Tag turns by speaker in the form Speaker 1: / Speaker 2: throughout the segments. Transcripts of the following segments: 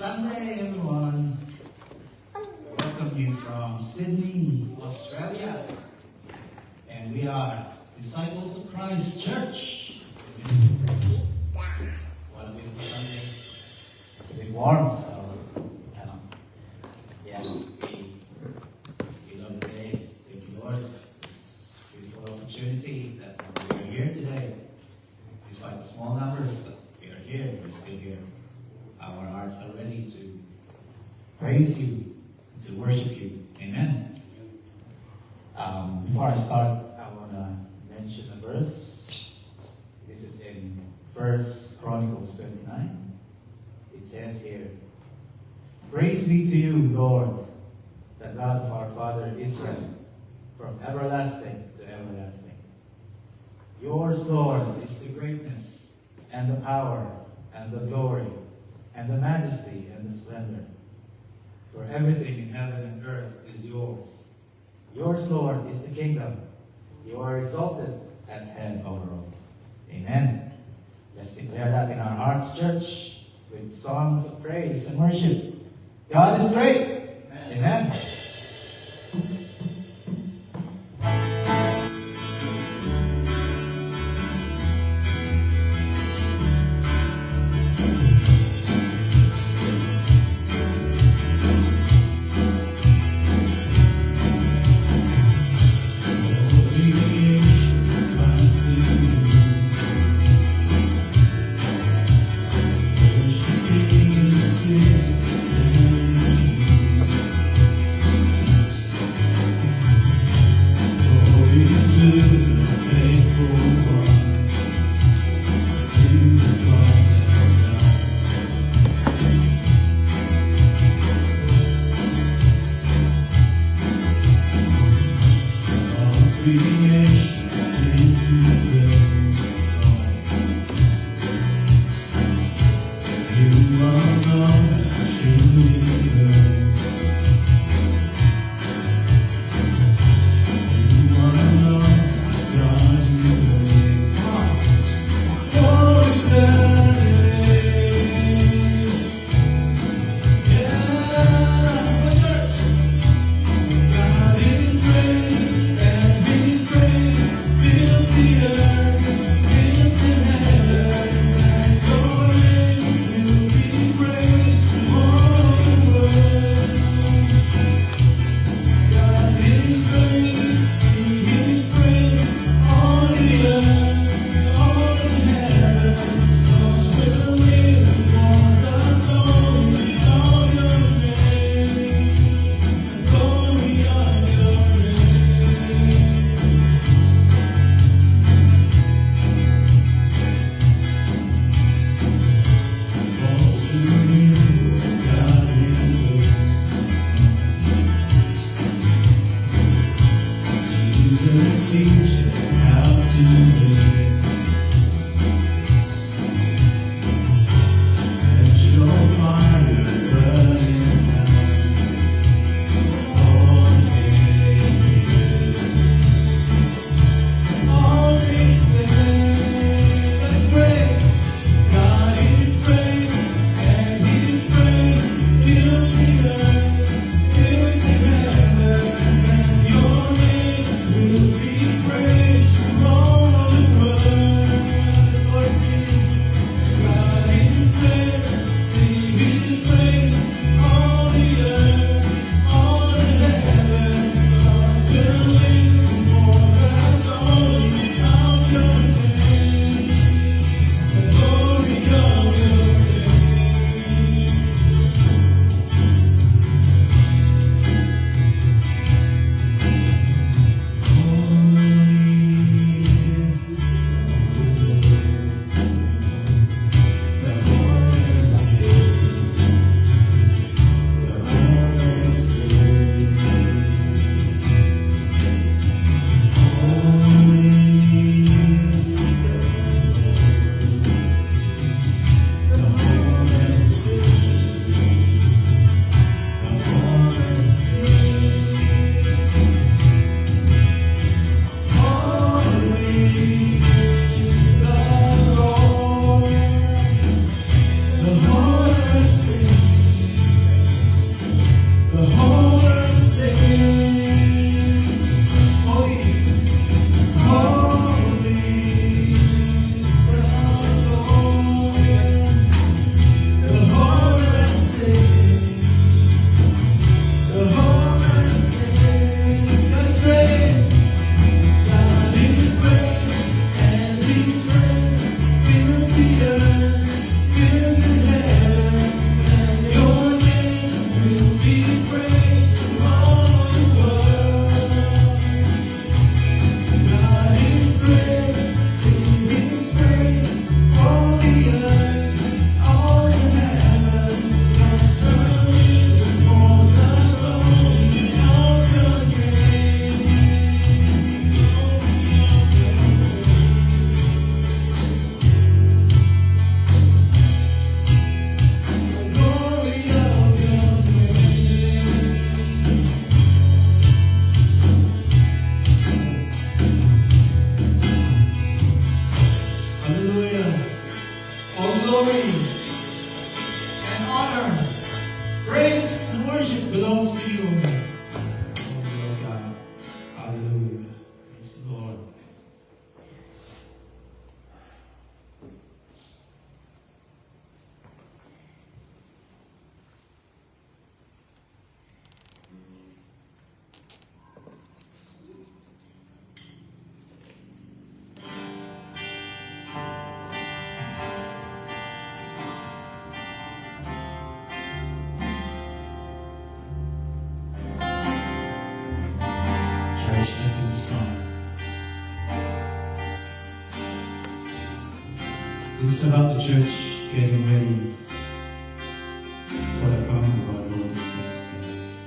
Speaker 1: Sunday, everyone. Welcome you from Sydney, Australia. And we are Disciples of Christ Church. What a beautiful Sunday. It's a bit warm, so, we love the day. Thank you, Lord. It's a beautiful opportunity that we are here today. Despite the small numbers, but we are here. We're still here. Our hearts are ready to praise you, to worship you. Amen. Before I start, I want to mention a verse. This is in 1 Chronicles 29. It says here, "Praise be to you, Lord, the God of our father Israel, from everlasting to everlasting. Yours, Lord, is the greatness and the power and the glory and the majesty and the splendor. For everything in heaven and earth is yours. Yours, Lord, is the kingdom. You are exalted as head over all." Amen. Let's declare that in our hearts, church, with songs of praise and worship. God is great. Amen.
Speaker 2: Praise from all the world. It's about the church getting ready for the coming of our Lord Jesus Christ.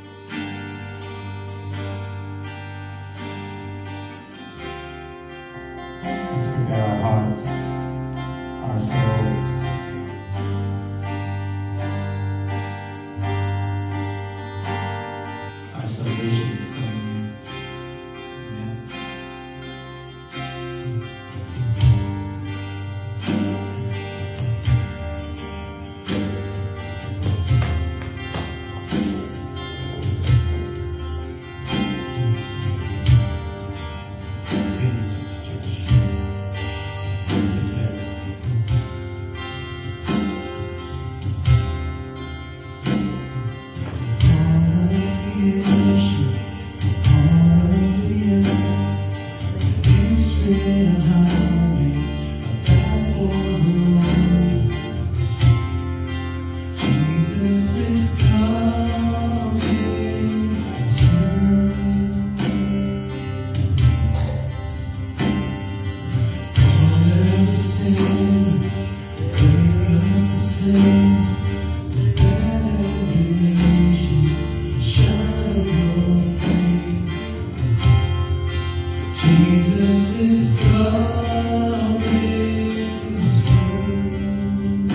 Speaker 2: Let's prepare our hearts, our souls. Our salvation is coming. Amen. Sing this with the church. Yes. All of creation, all of the earth, is still a highway, a path for the Lord. Jesus is coming soon. All every sin, break up the sin. Let every nation shine of your faith. Jesus is coming soon.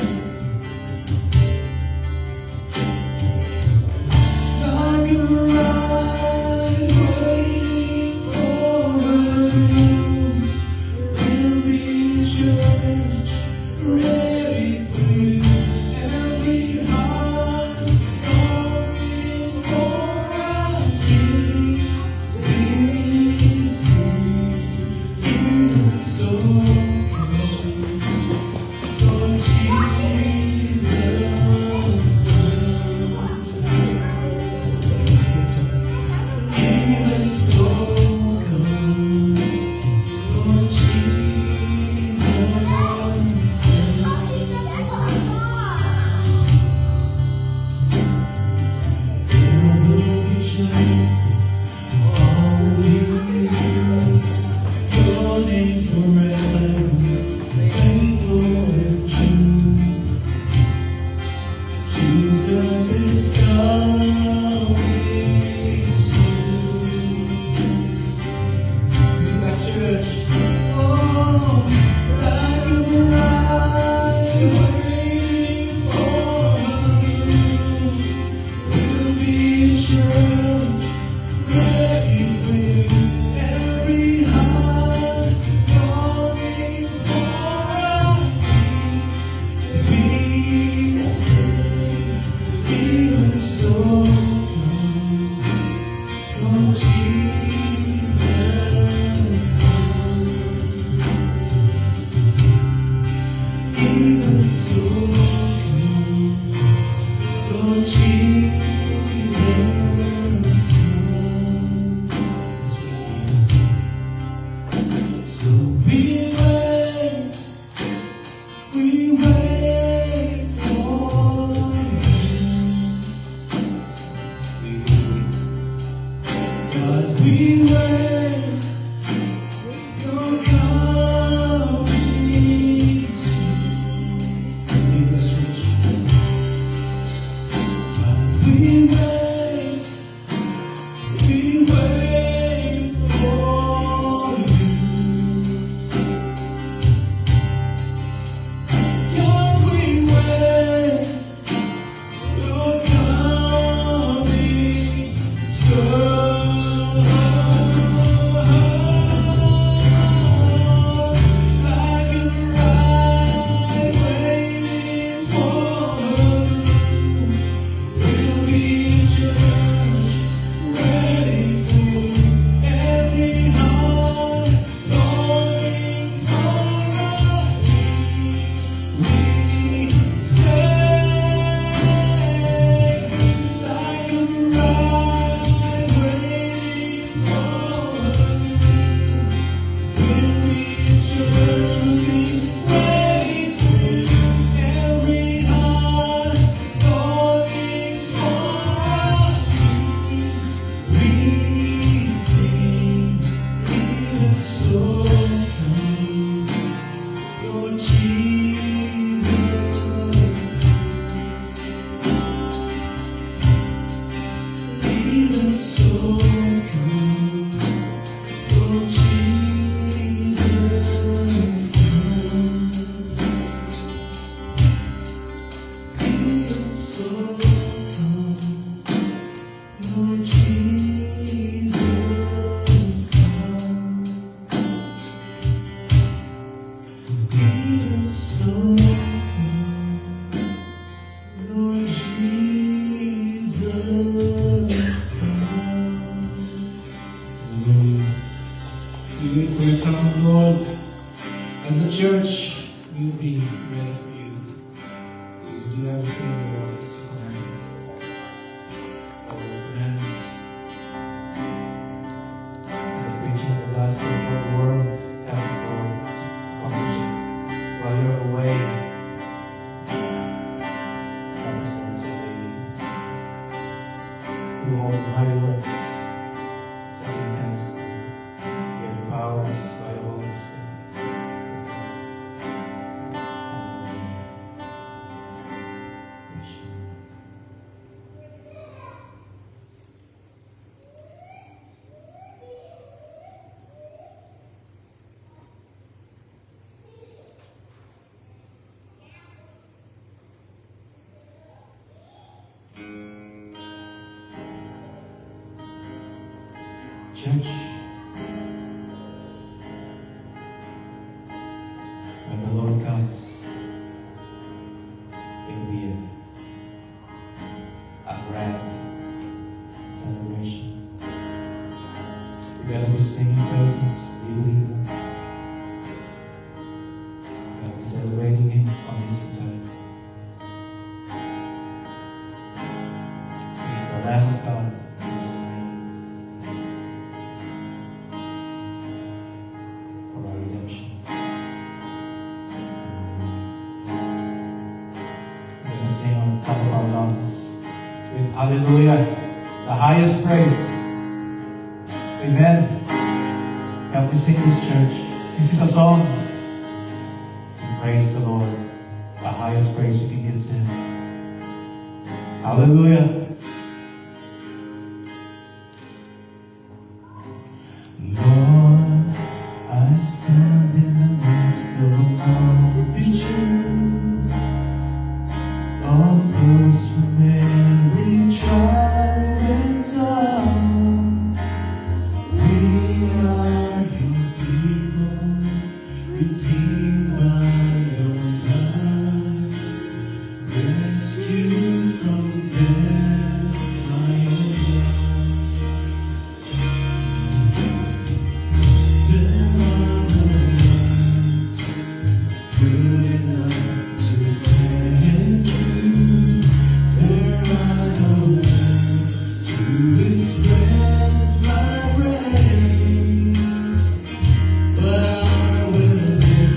Speaker 2: Like a bride waiting for you, we'll be in church, ready for you. Every heart longing for a King, we sing, even so come, Lord Jesus comes. Even so come, Lord Jesus comes. There will be justice, all will be you. Your name forever, faithful and true. Jesus is coming soon. In that church, oh, like a bride waiting for you. We'll be in church, ready for you. Every heart Lord, as a church, we will be ready for you. We will do everything, Lord, as you command. Lord, command us. And the preaching of the gospel for the world, help us, Lord, to accomplish it while you're away. Help us, Lord, to lead. Do all the mighty works that you can us. Give the powers by the Holy Spirit. Church, when the Lord comes, it will be a grand celebration. We're going to be singing praises, we believe that. We're going to be celebrating Him on His return. He's the Lamb of God. Sing on the top of our lungs with hallelujah, the highest praise. Amen. Help me sing this, church. This is a song to praise the Lord, the highest praise we can give to Him. Hallelujah. Lord, I stand in the midst of a multitude of those from every tribe and tongue. We are your people, redeemed by your blood, rescued from death by your blood. There are no words good enough to thank you. There are no words to express my praise, but I will live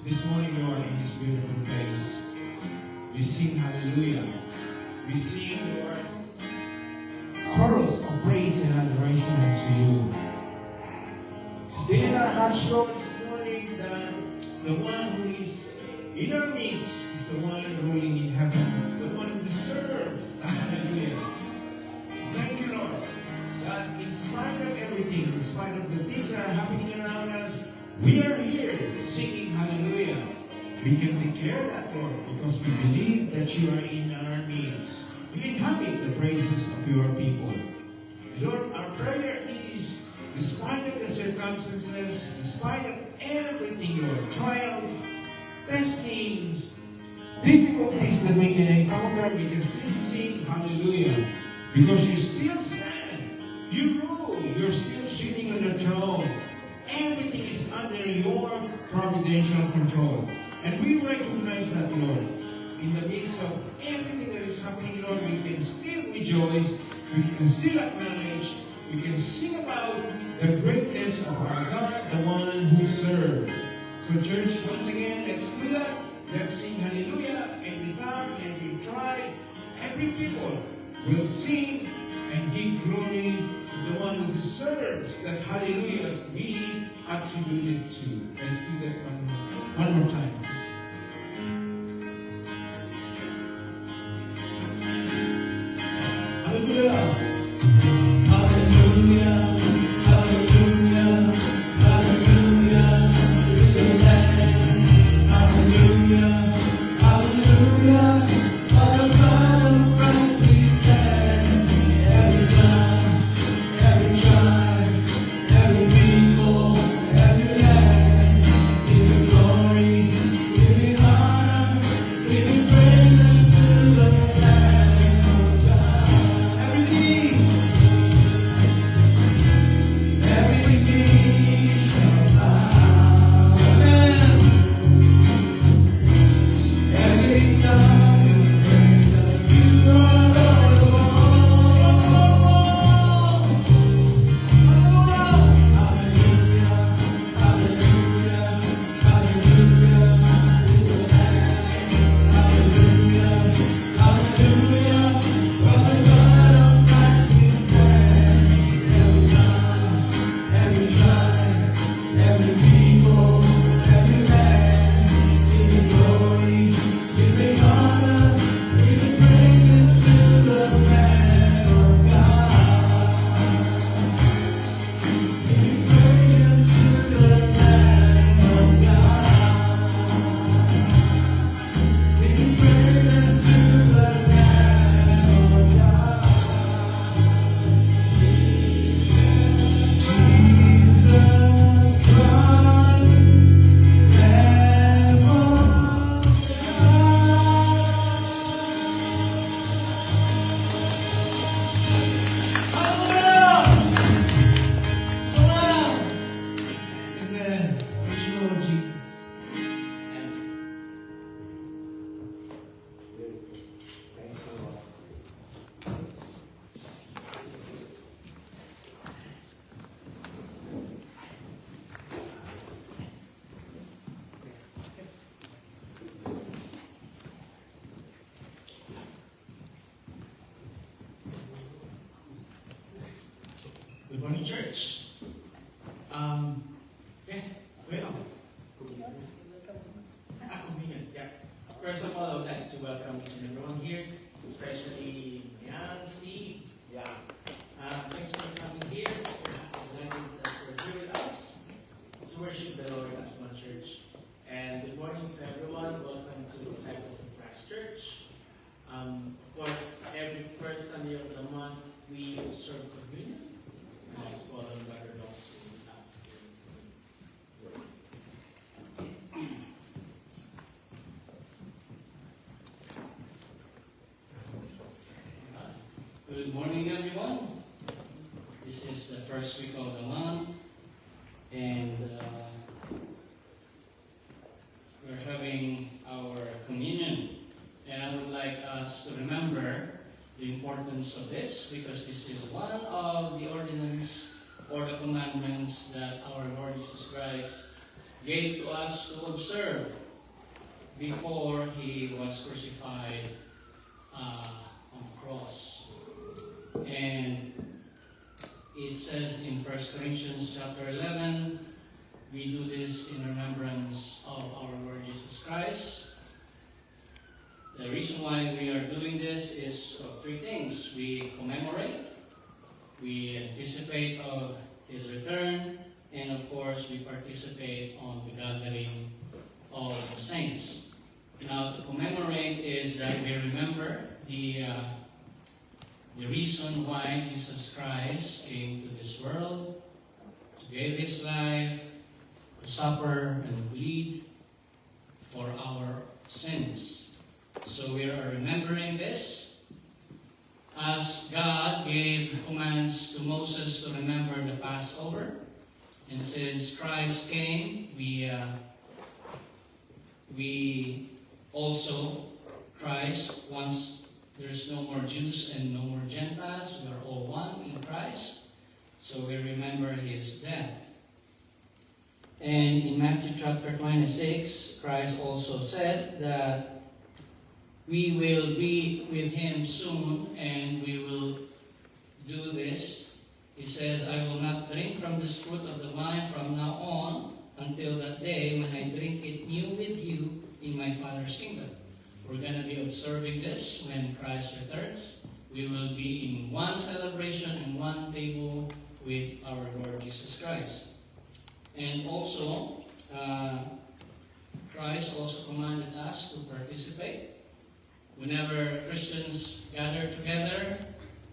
Speaker 3: this morning, Lord, in this beautiful place. We sing hallelujah. We sing, Lord, chorus of praise and adoration unto you. Stay in our hearts, Lord, this morning that the one who is in our midst is the one ruling in heaven, the one who deserves a hallelujah. Thank you, Lord, that in spite of everything, in spite of the things that are happening around us, we are here singing hallelujah. We can declare that, Lord, because we believe that you are in our midst. We inhabit the praises of your people. Lord, our prayer is, despite of the circumstances, despite of everything, Lord, trials, testings, difficulties that we can encounter, we can still sing hallelujah. Because you still stand. You rule. You're still sitting on the throne. Everything is under your providential control. And we recognize that, Lord. In the midst of everything that is happening, Lord, we can still rejoice. We can still acknowledge. We can sing about the greatness of our God, the one who served. So, church, once again, let's do that. Let's sing hallelujah. Every tongue, every tribe, every people will sing and give glory to the one who deserves that hallelujahs be attributed to. Let's do that one more time.
Speaker 2: Hallelujah. Hallelujah. Hallelujah. Hallelujah. To the Lamb. Hallelujah. Hallelujah. By the blood of Christ we stand. Every tongue, every tribe, every people, every land. Giving glory, giving honor, giving praise unto the Lamb of God. Every knee shall bow. Amen. Every tongue will praise that you are Lord of all. Hallelujah, hallelujah, hallelujah to the Lamb. Hallelujah, hallelujah. For the blood of Christ we stand. Every tongue, every tribe, every people, every land, giving glory, giving honor, giving praise to the Lamb of God. Giving praise to the Lamb of God. Giving praise to the Lamb of God. Jesus Christ, Lamb of God. Hallelujah! Amen. Praise you, Lord Jesus.
Speaker 3: Good morning, church. Yes, well. Convenient, yeah. First of all, I would like to welcome each and everyone here, especially Jan, Steve. Yeah. Thanks for coming here. We're glad that you're here with us to worship the Lord as one church. And good morning to everyone. Welcome to Disciples of Christ Church. Of course, every first Sunday of the month, we serve communion. And I call them Brother Dogs to us.
Speaker 4: Good morning, everyone. This is the first week of the month, and we're having our communion. And I would like us to remember the importance of this, because this is one of the ordinance or the commandments that our Lord Jesus Christ gave to us to observe before he was crucified on the cross. And it says in 1 Corinthians chapter 11, we do this in remembrance of our Lord Jesus Christ. The reason why we are doing this is of three things. We commemorate, we anticipate of his return, and of course we participate on the gathering of the saints. Now, to commemorate is that we remember the reason why Jesus Christ came to this world, to give his life, to suffer and bleed for our sins. So we are remembering this as God gave commands to Moses to remember the Passover. And since Christ came, we also, Christ, once there's no more Jews and no more Gentiles, we are all one in Christ. So we remember his death. And in Matthew chapter 26, Christ also said that we will be with him soon, and we will do this. He says, I will not drink from this fruit of the vine from now on until that day when I drink it new with you in my Father's kingdom. We're going to be observing this when Christ returns. We will be in one celebration and one table with our Lord Jesus Christ. And also, Christ also commanded us to participate. Whenever Christians gather together,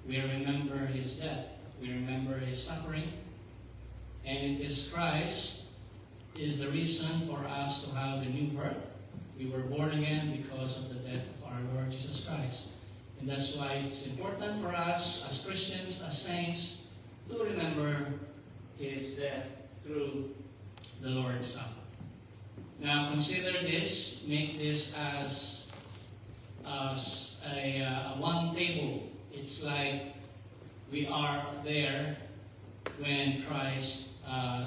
Speaker 4: we remember his death. We remember his suffering. And it is Christ is the reason for us to have the new birth. We were born again because of the death of our Lord Jesus Christ. And that's why it's important for us as Christians, as saints, to remember his death through the Lord's Supper. Now consider this, make this as a one table. It's like we are there when Christ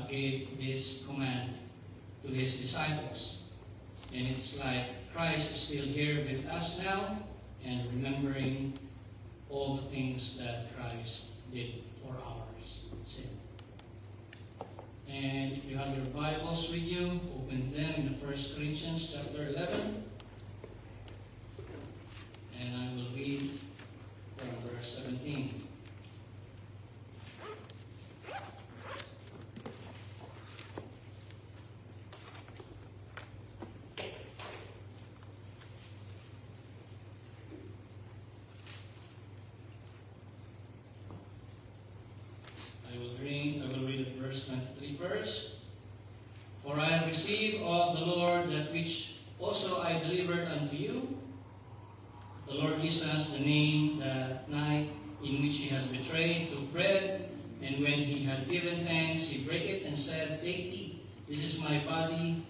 Speaker 4: gave this command to his disciples. And it's like Christ is still here with us now and remembering all the things that Christ did for our sin. And if you have your Bibles with you, open them in the 1 Corinthians chapter 11. And I will read from verse 17. I will read verse 23 first. For I have received of the Lord that which also I delivered unto you. The Lord Jesus, the night in which he has betrayed, took bread, and when he had given thanks, he brake it and said, Take, eat, this is my body,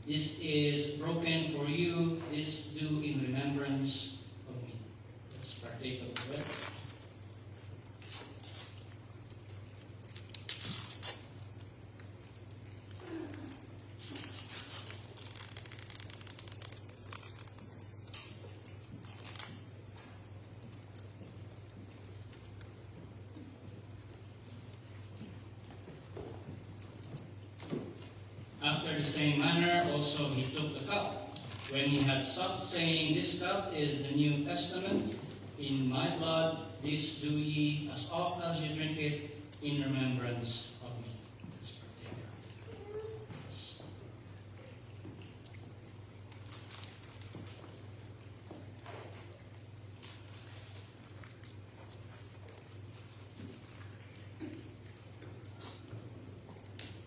Speaker 4: this is broken for you, this do in remembrance of me. Let's partake of the bread. After the same manner, also he took the cup, when he had supped, saying, This cup is the New Testament in my blood. This do ye as oft as you drink it in remembrance of me. Let's partake.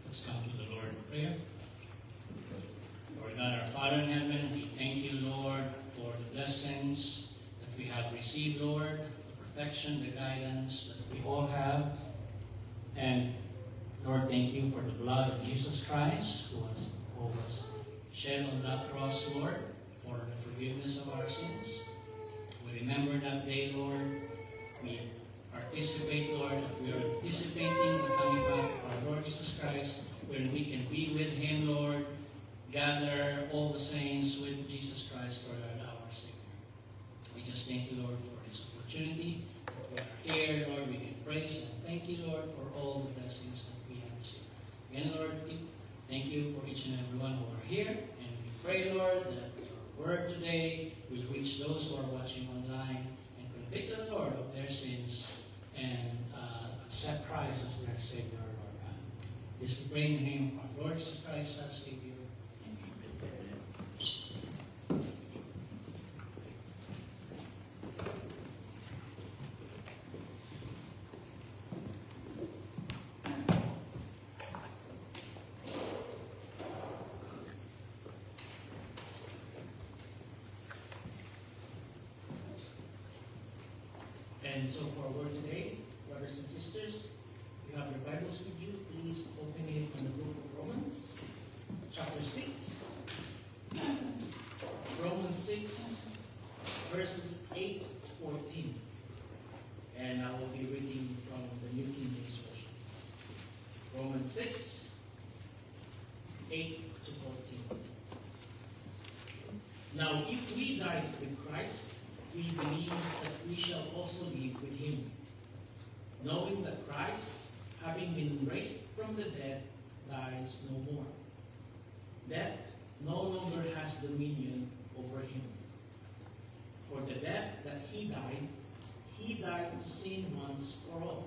Speaker 4: Let's come to the Lord in prayer. Lord God, our Father in heaven, we thank you, Lord, for the blessings that we have received, Lord, the protection, the guidance that we all have. And Lord, thank you for the blood of Jesus Christ, who was shed on that cross, Lord, for the forgiveness of our sins. We remember that day, Lord. We participate, Lord, that we are anticipating the coming back of our Lord Jesus Christ, when we can be with him, Lord, gather all the saints with Jesus Christ, Lord, our Savior. We just thank you, Lord, for this opportunity. We are here, Lord, we can praise and thank you, Lord, for all the blessings that we have received. Again, Lord, thank you for each and every one who are here. And we pray, Lord, that your word today will reach those who are watching online and convict them, Lord, of their sins and accept Christ as their Savior, Lord God. This we pray in the name of our Lord Jesus Christ, our Savior. And so for our word today, brothers and sisters, you have your Bibles with you. Please open it in the book of Romans, chapter 6. Romans 6, verses 8 to 14. And I will be reading from the New King James Version. Romans 6, 8 to 14. Now, if we died with Christ, we believe that we shall also live with him, knowing that Christ, having been raised from the dead, dies no more. Death no longer has dominion over him. For the death that he died to sin once for all.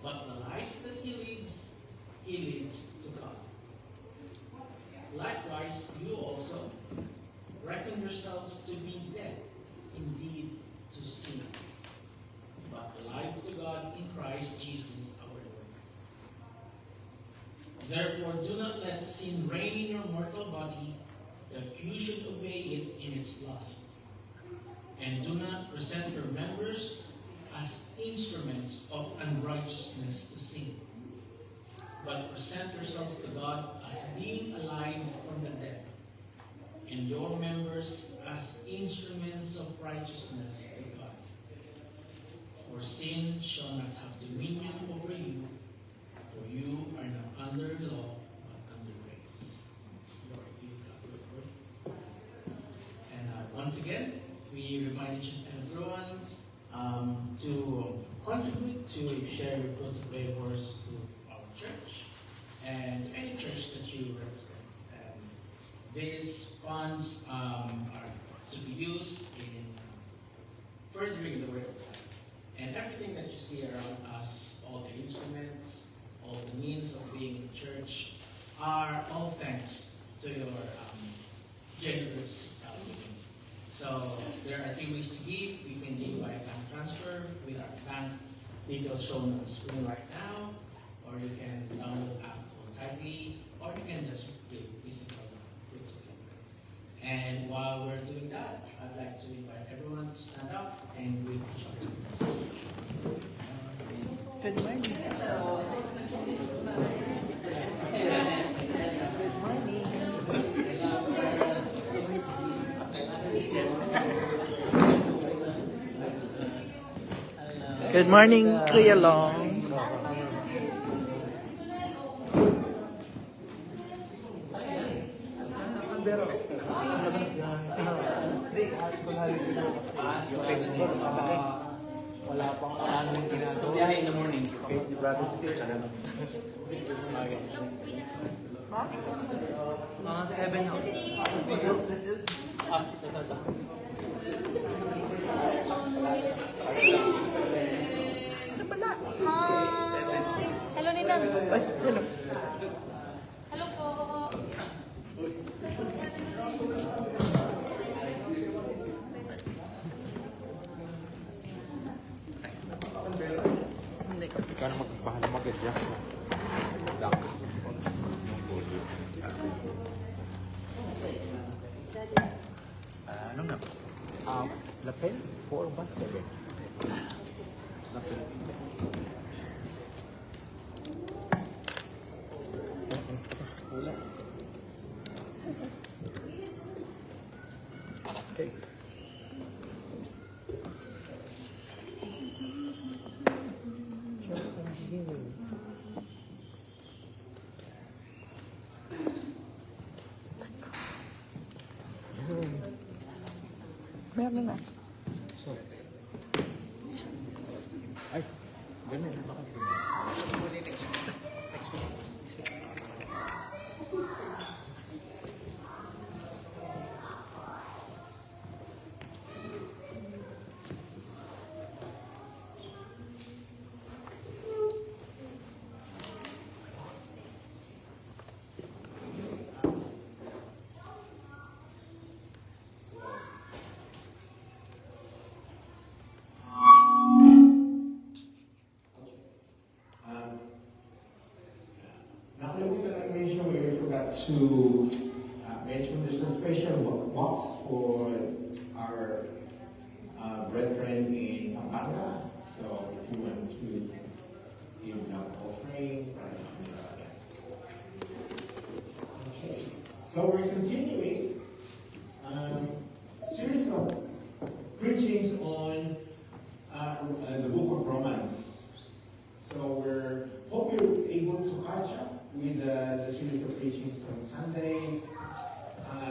Speaker 4: But the life that he lives to God. Likewise, you also reckon yourselves to be dead indeed to sin, but alive to God in Christ Jesus our Lord. Therefore, do not let sin reign in your mortal body, that you should obey it in its lust. And do not present your members as instruments of unrighteousness to sin, but present yourselves to God as being alive from the dead, and your members as instruments of righteousness to God. For sin shall not have dominion over you, for you are not under law, but under grace. Lord, you got the word. And once again, we remind each and everyone to contribute, to share your goods and favors to our church and any church that you represent. These funds are to be used in furthering the work of God. And everything that you see around us, all the instruments, all the means of being in church, are all thanks to your generous giving. So there are 3 ways to give. You can give by bank transfer with our bank details shown on the screen right now, or you can download the app Tithely, or you can just give physical. And while we're doing that, I'd like to invite everyone to stand up and greet each other.
Speaker 5: Good morning. Good morning, Kuya Long.
Speaker 6: Wala pang anong ginagawa.
Speaker 4: Biyahe in the morning.
Speaker 6: Brother Stairs, ano? Mga 7 na.
Speaker 7: Hello, Nina.
Speaker 5: Ay, hello.
Speaker 7: Hello po.
Speaker 5: Hindi ka.
Speaker 6: Ikaw na magpahala mag-adjust na. Lock. Yung volume. Ano na? Lapel? 4 ba? 7? Lapel. Wala. Okay.
Speaker 5: Meron na.
Speaker 6: Ay, ganun.
Speaker 3: Nakalimutan lang mention, we forgot to mention there's a special box for our brethren in Pampanga. So if you want to give an offering, okay. So we're continuing series of preachings on the book of Romans. So we're hope you're able to catch up with the series of preachings on Sundays.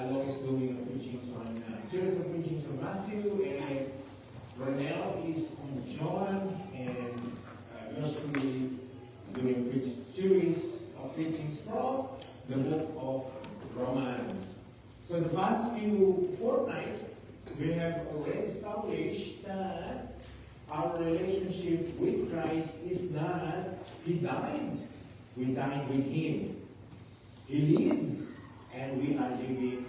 Speaker 3: Lois doing preachings on series of preachings on Matthew, and Ronell is on John, and Yoshua doing series of preachings from the book of Romans. So the past few fortnights, we have already established that our relationship with Christ is not, He died. We died with Him. He lives, and we are living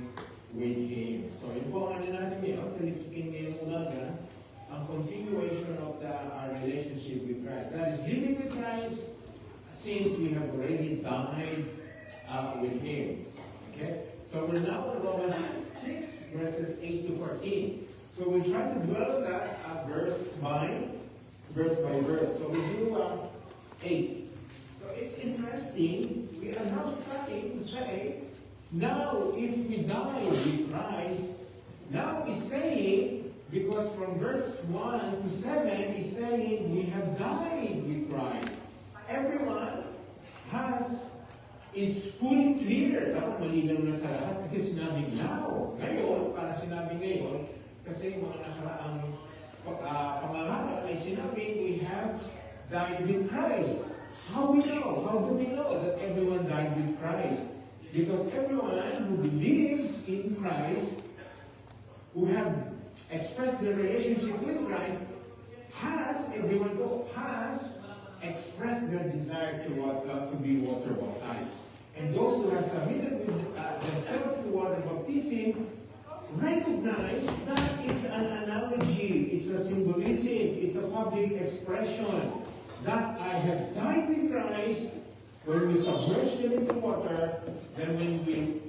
Speaker 3: with Him. So yun po ang ano natin ngayon, sa lipstikin ngayong umaga, ang continuation of our relationship with Christ. That is living with Christ since we have already died with Him. Okay? So we're now in Romans 6, verses 8 to 14. So we try to dwell on that verse by verse. So we do 8. So it's interesting. We are now starting to say, now if we die with Christ, now he's saying, because from verse 1 to 7, he's saying we have died with Christ. Everyone is fully clear. Dapat malinaw na sa lahat kasi sinabing now. Ngayon, para sinabing ngayon, kasi mga nakaraang pangangaral ay sinabing we have died with Christ. How we know? How do we know that everyone died with Christ? Because everyone who believes in Christ, who have expressed their relationship with Christ, has expressed their desire to be water baptized. And those who have submitted themselves to water baptism recognize that it's an analogy, it's a symbolism, it's a public expression that I have died with Christ. When we submerge them into water, then when we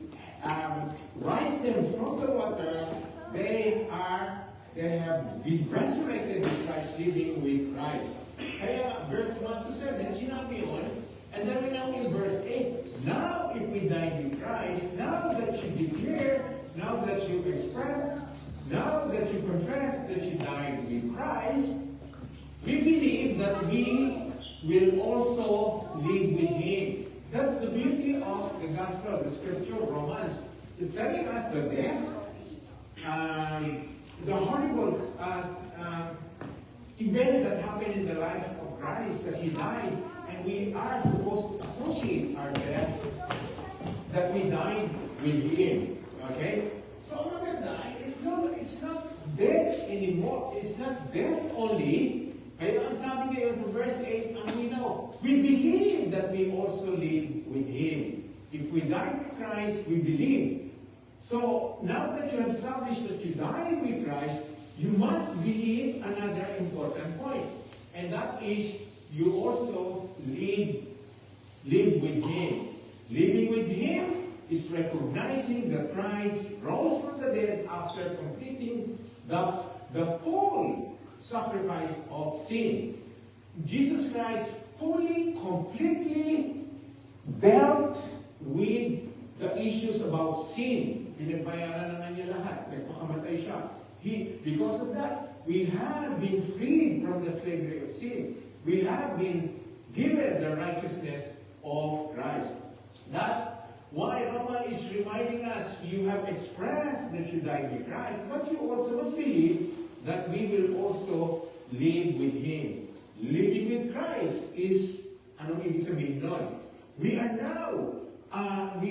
Speaker 3: rise them from the water, they have been resurrected with Christ, living with Christ. Kaya verse 1 to 7, sinabi yun. And then we now in verse 8, now if we died with Christ, now that you declare, now that you express, now that you confess that you died with Christ, we believe that we will also live with Him. That's the beauty of the gospel, the scripture, Romans. It's telling us the death, the horrible event that happened in the life of Christ, that He died, and we are supposed to associate our death, that we died with Him. Okay? So ang maganda, it's not death anymore. It's not death only. Kaya ang sabi ngayon sa verse 8, ang we know, we believe that we also live with Him. If we die with Christ, we believe. So now that you have established that you died with Christ, you must believe another important point. And that is, you also live with Him. Living with Him is recognizing that Christ rose from the dead after completing the full sacrifice of sin. Jesus Christ fully, completely dealt with the issues about sin. Pinagbayaran na nga niya lahat. Nagpakamatay siya. Because of that, we have been freed from the slavery of sin. We have been given the righteousness of Christ. That Why? Roman is reminding us, you have expressed that you died with Christ, but you also must believe that we will also live with Him. Living with Christ is, anong ibig sabihin nun? We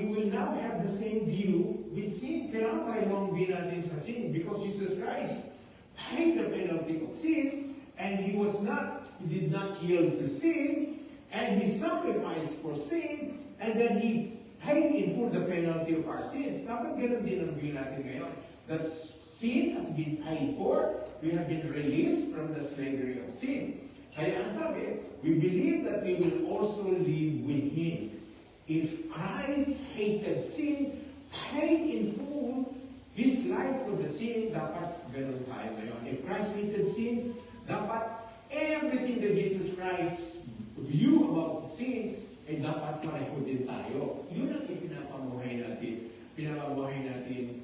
Speaker 3: will now have the same view with sin. Kailangan parehong view natin sa sin because Jesus Christ paid the penalty of sin and He did not yield to sin and He sacrificed for sin and then He paid in full the penalty of our sins. Dapat ganun din ang view natin ngayon. That sin has been paid for. We have been released from the slavery of sin. Kaya ang sabi, we believe that we will also live with Him. If Christ hated sin, paid in full His life for the sin, dapat ganun tayo ngayon. If Christ hated sin, dapat everything that Jesus Christ view about sin, dapat pareho din tayo. Yun ang ipinapamuhay natin. Pinamamuhay natin.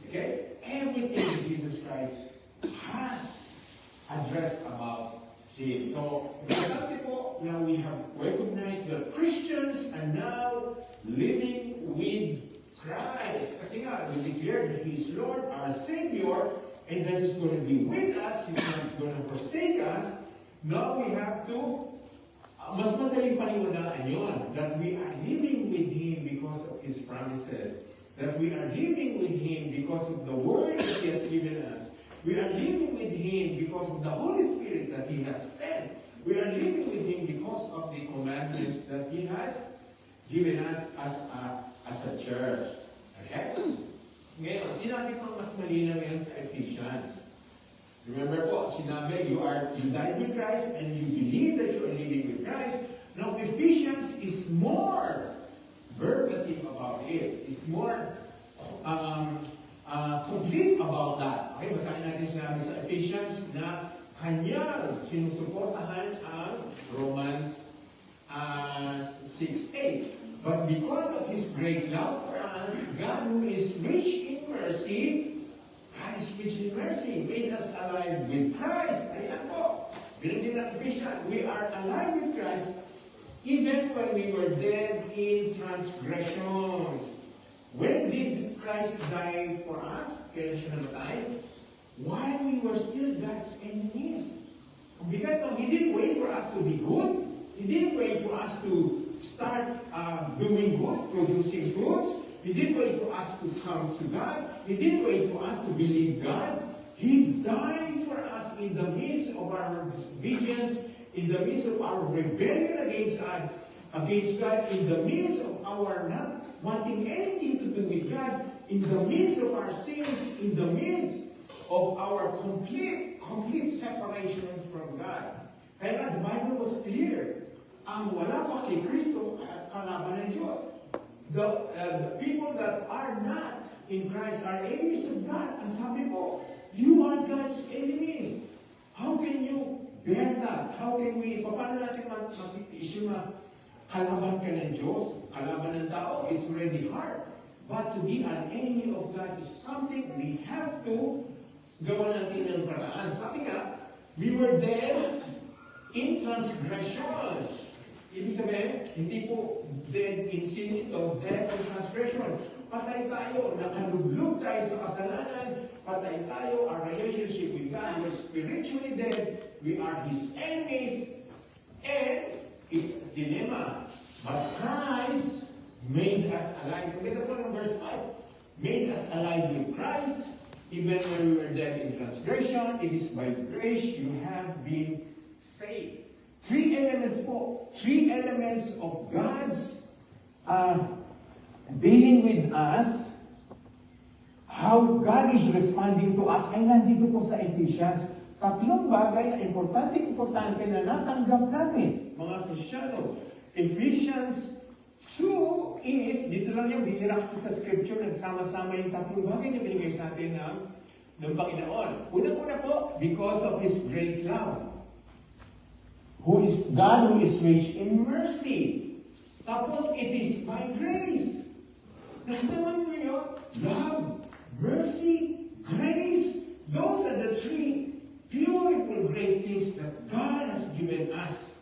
Speaker 3: Okay? Everything that Jesus Christ has addressed about sin. So, importante po, now we have recognized that Christians are now living with Christ. Kasi nga, we declare that He's Lord, our Savior, and that He's going to be with us. He's not going to forsake us. Now we have to mas madaling paniwalaan yun, that we are living with Him because of His promises. That we are living with Him because of the Word that He has given us. We are living with Him because of the Holy Spirit that He has sent. We are living with Him because of the commandments that He has given us as a church. Okay? Ngayon, sinabi ko mas malinaw yan sa Ephesians. Remember po, sinabi, you died with Christ and you believe that you are living with Christ. Now, Ephesians is more verbatim about it. It's more complete about that. Okay, basahin natin sinabi sa Ephesians na kanyang sinusuportahan ang Romans 6:8. But because of His great love for us, God who is rich in mercy, made us alive with Christ. Ayan po. Binigyan ng Ephesians, we are alive with Christ even when we were dead in transgressions. When did Christ die for us? Kailan siya namatay? While we were still God's enemies. Because He didn't wait for us to be good. He didn't wait for us to start doing good, producing fruits. He didn't wait for us to come to God. He didn't wait for us to believe God. He died for us in the midst of our disobedience, in the midst of our rebellion against God, in the midst of our not wanting anything to do with God, in the midst of our sins, in the midst of our complete separation from God. Kaya the Bible was clear. Ang wala pa kay Kristo, kalaban ng Diyos. The people that are not in Christ are enemies of God. Ang sabi po, you are God's enemies. How can you bear that? How can we, paano natin mag-issue na kalaban ka ng Diyos, kalaban ng tao? It's really hard. But to be an enemy of God is something we have to gawa natin ng paraan. Sabi nga, we were dead in transgressions. Ibig sabihin, hindi po dead in sin ito, dead in transgression. Patay tayo, nakalublog tayo sa kasalanan, patay tayo, our relationship with God, we're spiritually dead, we are His enemies, and it's a dilemma. But Christ made us alive. Maganda po ng verse 5. Made us alive with Christ, even when we were dead in transgression, it is by grace you have been saved. Three elements po. Three elements of God's dealing with us. How God is responding to us ay nandito po sa Ephesians. Tatlong bagay na importante na natanggap natin, mga Kristiyano. Ephesians 2 is, dito lang yung binira kasi sa scripture, nagsama-sama yung tatlong bagay na binigay sa atin ng Panginoon. Unang-una po, because of His great love. God who is rich in mercy. Tapos, it is by grace. Naman niyo, love, mercy, grace. Those are the three beautiful, great things that God has given us.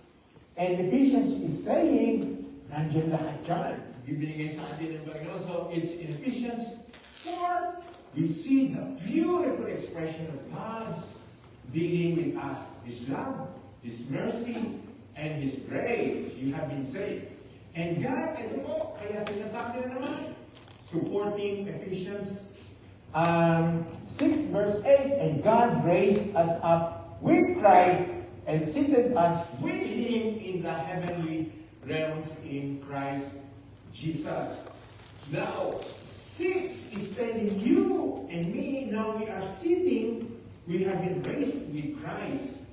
Speaker 3: And Ephesians is saying, nandiyan lahat yan. ibinigay sa atin ng Panginoon. So, it's in Ephesians 4, we see the beautiful expression of God's dealing with us. His love, His mercy, and His grace. You have been saved. And God, ito po, kaya sinasabi na naman, supporting Ephesians 6 verse 8, and God raised us up with Christ and seated us with Him in the heavenly realms in Christ Jesus. Now, 6 is telling you and me, now we are sitting, we have been raised with Christ.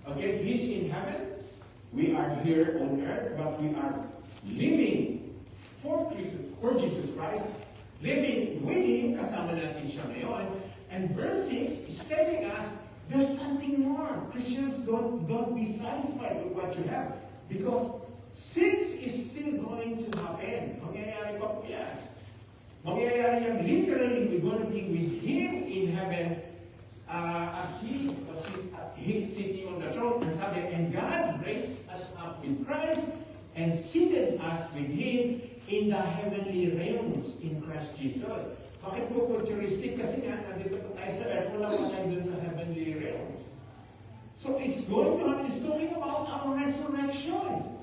Speaker 3: Okay, He's in heaven, we are here on earth, but we are living for Jesus Christ, living with Him, kasama natin siya ngayon. And verse 6 is telling us, there's something more. Christians, don't be satisfied with what you have. Because 6 is still going to happen. Mangyayari pa po yan. Mangyayari yan, literally, we're going to be with Him in heaven as He's sitting on the throne. And sabi, and God raised us up with Christ and seated us with Him in the heavenly realms in Christ Jesus. Bakit po futuristic? Kasi nga, nandito po tayo sa earth, wala pa tayo dun sa heavenly realms. So it's going to happen, it's talking about our resurrection.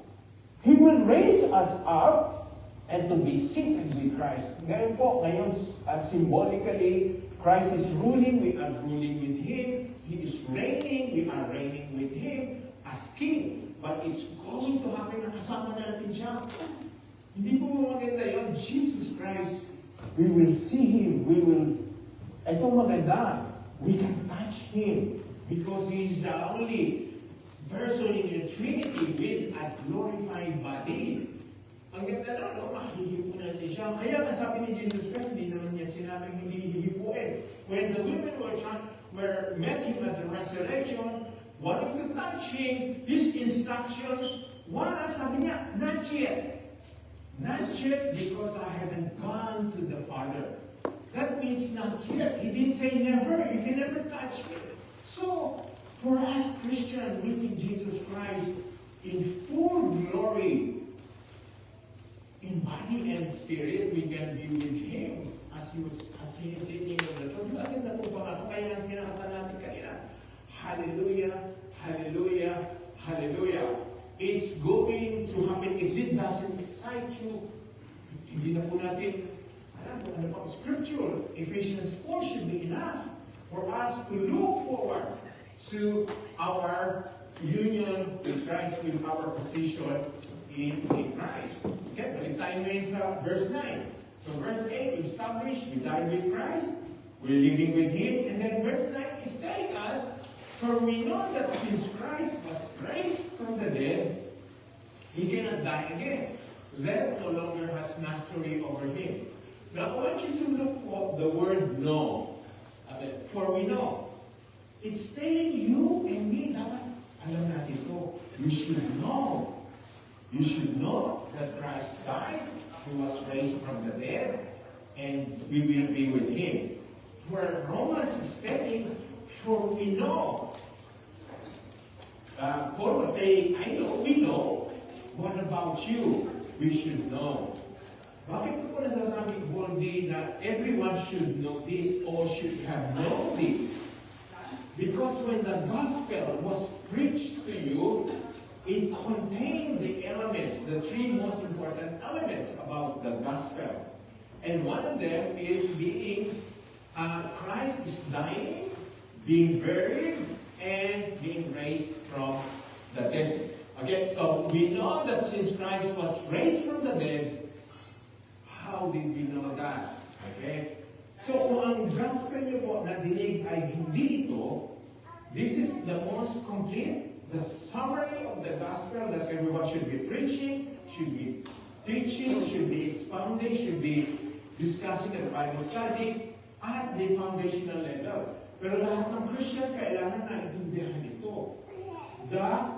Speaker 3: He will raise us up and to be seated with Christ. Ngayon po, symbolically, Christ is ruling, we are ruling with Him. He is reigning, we are reigning with Him as King. But it's going to happen na kasama natin siya. Hindi po maganda yun. Jesus Christ, we will see Him. Ito maganda. We can touch Him because He is the only person in the Trinity with a glorified body. Ang ganda na, no? Mahihipo natin siya. Kaya nga sabi ni Jesus Christ, hindi naman niya sinabing hindi hihipuin. When the women were met Him at the resurrection, wanting to touch Him, His instruction, sabi niya, not yet. Not yet because I haven't gone to the Father. That means not yet. He didn't say never. You can never touch Him. So, for us Christians, meeting Jesus Christ in full glory, in body and spirit, we can be with Him as He is sitting on the throne. Bakit na po ba ako? Kaya nang kinakata natin kanina. Hallelujah, hallelujah, hallelujah. It's going to happen. If it doesn't excite you, hindi na po natin alam kung ano pang scripture. Ephesians 4 should be enough for us to look forward to our union with Christ, with our position in Christ. Okay, balik tayo ngayon sa verse 9. So verse 8, we established, we died with Christ, we're living with Him, and then verse 9 is telling us, for we know that since Christ was raised from the dead, He cannot die again. Death no longer has mastery over Him. Now I want you to look at the word know. For we know. It's telling you and me, dapat alam natin ito. You should know. You should know that Christ died, He was raised from the dead, and we will be with Him. Where Romans is telling, for we know. Paul was saying, I know, we know. What about you? We should know. Bakit ko nasasabi boldly na everyone should know this or should have known this? Because when the gospel was preached to you, it contained the elements, the three most important elements about the gospel. And one of them is being, Christ is dying, being buried, and being raised from the dead. Okay, so we know that since Christ was raised from the dead, how did we know that? Okay? So kung ang gospel niyo po na dinig ay hindi ito, this is the most complete, the summary of the gospel that everyone should be preaching, should be teaching, should be expounding, should be discussing at Bible study at the foundational level. Pero lahat ng Christian kailangan na intindihan ito. The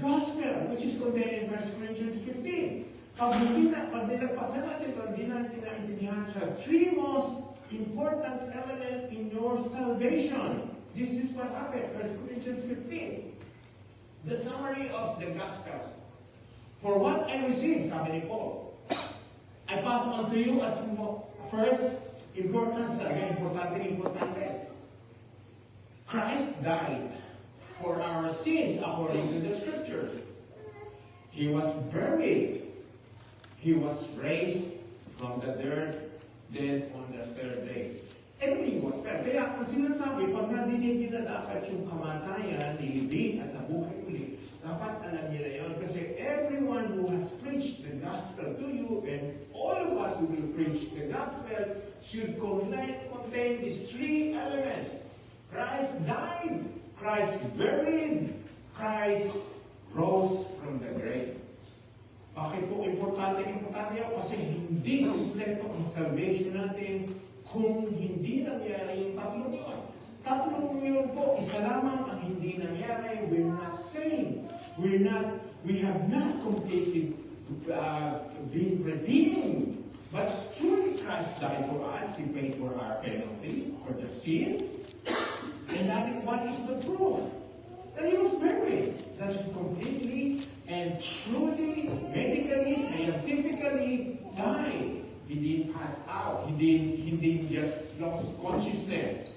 Speaker 3: gospel, which is contained in 1 Corinthians 15. Pag nilagpasan natin, pag hindi natin naintindihan siya, three most important element in your salvation. This is what happened, 1 Corinthians 15. The summary of the gospel. For what I received, sabi ni Paul, I pass on to you as first importance, again, importante. Christ died for our sins according to the scriptures. He was buried. He was raised from the dead on the third day. Everything was fair. Kaya ang sinasabi, pag nadinig na dapat yung kamatayan, nilibing at nabuhay ulit, dapat alam niyo na yun. Kasi everyone who has preached the gospel to you, and all of us who will preach the gospel, should contain these three elements. Christ died, Christ buried, Christ rose from the grave. Bakit po importante yun? Kasi hindi kompleto ang salvation natin kung hindi nangyari yung tatlong yun. Tatlong yun po, isa lamang ang hindi nangyari. We're not saved. We have not completely been redeemed. But truly Christ died for us. He paid for our penalty, for the sin. And that is what is the proof. That he was buried. That he completely and truly, medically, scientifically died. He didn't pass out. He didn't just lost consciousness.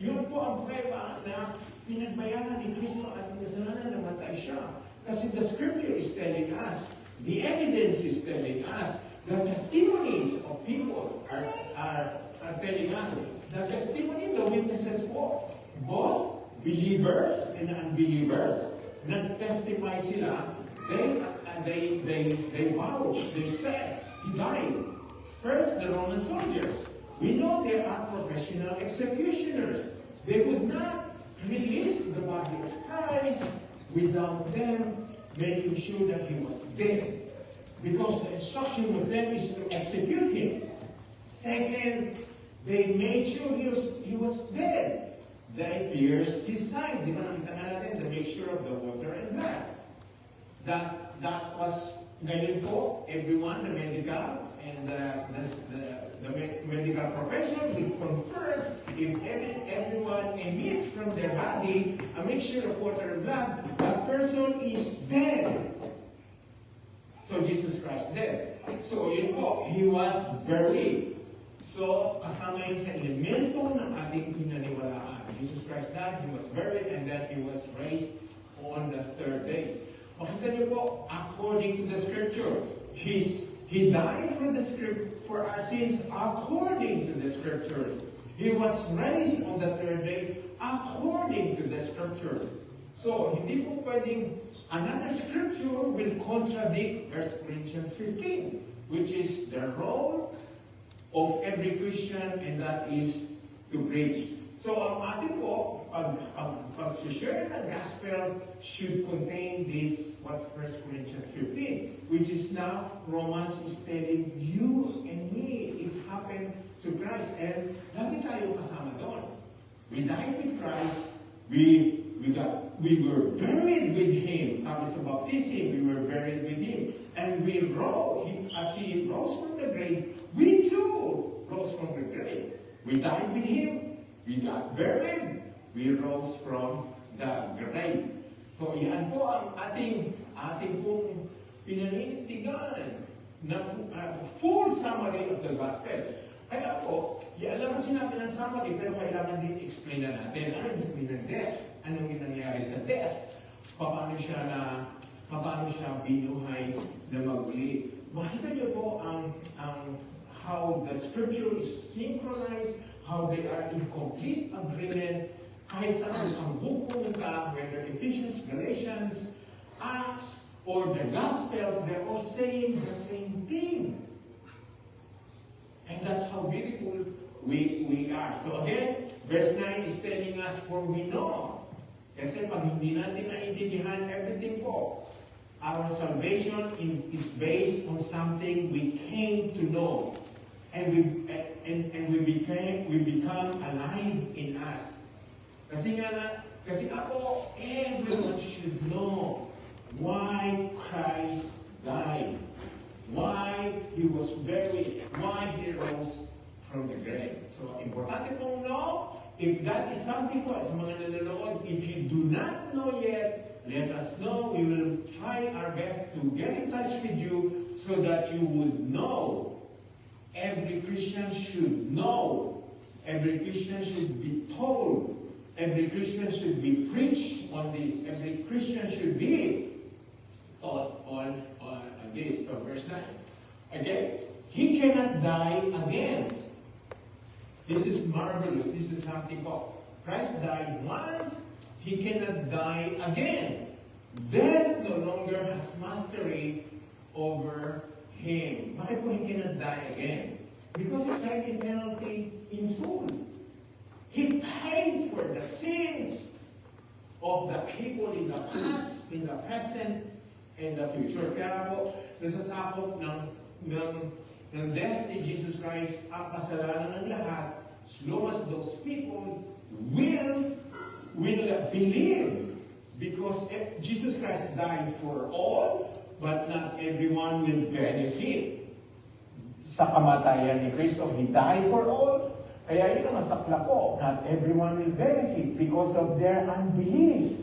Speaker 3: Yun po ang prueba na pinagbayaran ni Kristo at kasalanan namatay siya. Kasi the scripture is telling us, the evidence is telling us, the testimonies of people are telling us, the testimony, the witnesses po, both believers and unbelievers, nag-testify sila, they vouch, they said, he died. First, the Roman soldiers. We know they are professional executioners. They would not release the body of Christ without them making sure that he was dead. Because the instruction was then is to execute him. Second, they made sure he was dead. They pierced his side. Di ba nakita nga natin the mixture of the water and blood. That was ngayon po, everyone, the medical and the medical profession will confirm if everyone emits from their body a mixture of water and blood, that person is dead. So Jesus Christ dead. So yun po, he was buried. So kasama yun sa elemento ng ating pinaniwalaan. Jesus Christ died, he was buried, and then he was raised on the third day. Makita niyo po, according to the scripture, he died for our sins according to the scriptures. He was raised on the third day according to the scriptures. So, hindi po pwedeng another scripture will contradict 1 Corinthians 15, which is the role of every Christian, and that is to preach. So, ang ating po, pag-share ng gospel should contain this, what 1 Corinthians 15, which is now Romans is telling you and me, it happened to Christ, and lagi tayo kasama doon. We died with Christ, we were buried with Him. Sabi sa baptism, we were buried with Him. And we rose, as He rose from the grave, we too rose from the grave. We died with Him, we got buried, we rose from the grave. So, yan po ang ating pong pinaninindigan na full summary of the gospel. Kaya po, alam na sinabi ng summary, pero kailangan din explain na natin. Ano yung sabihin ng death? Anong nangyari sa death? Paano siya binuhay na maguli? Makita niyo po ang how the scripture is synchronized, how they are in complete agreement, kahit saan ang buko nila, whether Ephesians, Galatians, Acts, or the Gospels, they're all saying the same thing. And that's how beautiful we are. So again, verse 9 is telling us, for we know. Kasi pag hindi natin naintindihan everything po, our salvation is based on something we came to know. And we become alive in us. Kasi ako, everyone should know why Christ died, why He was buried, why He rose from the grave. So, importante pong know, if that is something po, sa mga nanonood, if you do not know yet, let us know. We will try our best to get in touch with you so that you would know Christian should know, every Christian should be told, every Christian should be preached on this, every Christian should be taught on this. So verse 9. Again, he cannot die again. This is marvelous. This is something called. Christ died once, he cannot die again. Death no longer has mastery over him. Bakit po he cannot die again? Because he paid the penalty in full. He paid for the sins of the people in the past, in the present, and the future. Kaya po, nasasakop ng death ni Jesus Christ ang kasalanan ng lahat, as long as those people will believe, because Jesus Christ died for all, but not everyone will benefit sa kamatayan ni Kristo. He died for all. Kaya yun ang masakla ko. Not everyone will benefit because of their unbelief.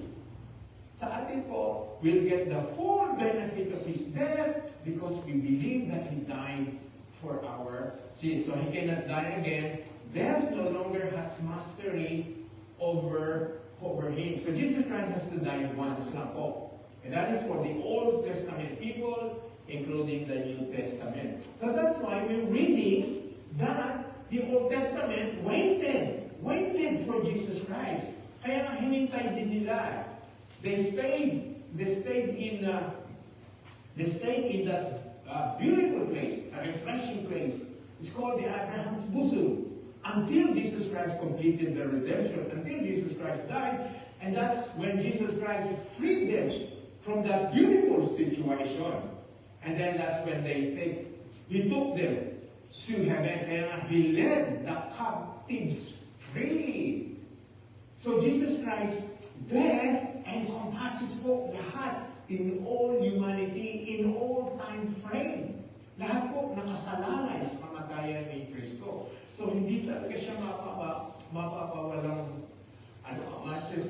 Speaker 3: Sa atin po, we'll get the full benefit of His death because we believe that He died for our sins. So He cannot die again. Death no longer has mastery over Him. So Jesus Christ has to die once lang po. And that is for the Old Testament people, including the New Testament. So that's why we're reading that the Old Testament waited for Jesus Christ. Kaya nga hinintay din nila. They stayed in that beautiful place, a refreshing place. It's called the Abraham's bosom. Until Jesus Christ completed the redemption, until Jesus Christ died, and that's when Jesus Christ freed them from that beautiful situation. And then that's when He took them to heaven, and He led the captives free. So Jesus Christ death encompasses po lahat in all humanity, in all time frame. Lahat po nakasalalay sa kamatayan ni Kristo. So hindi talaga siya mapapawalang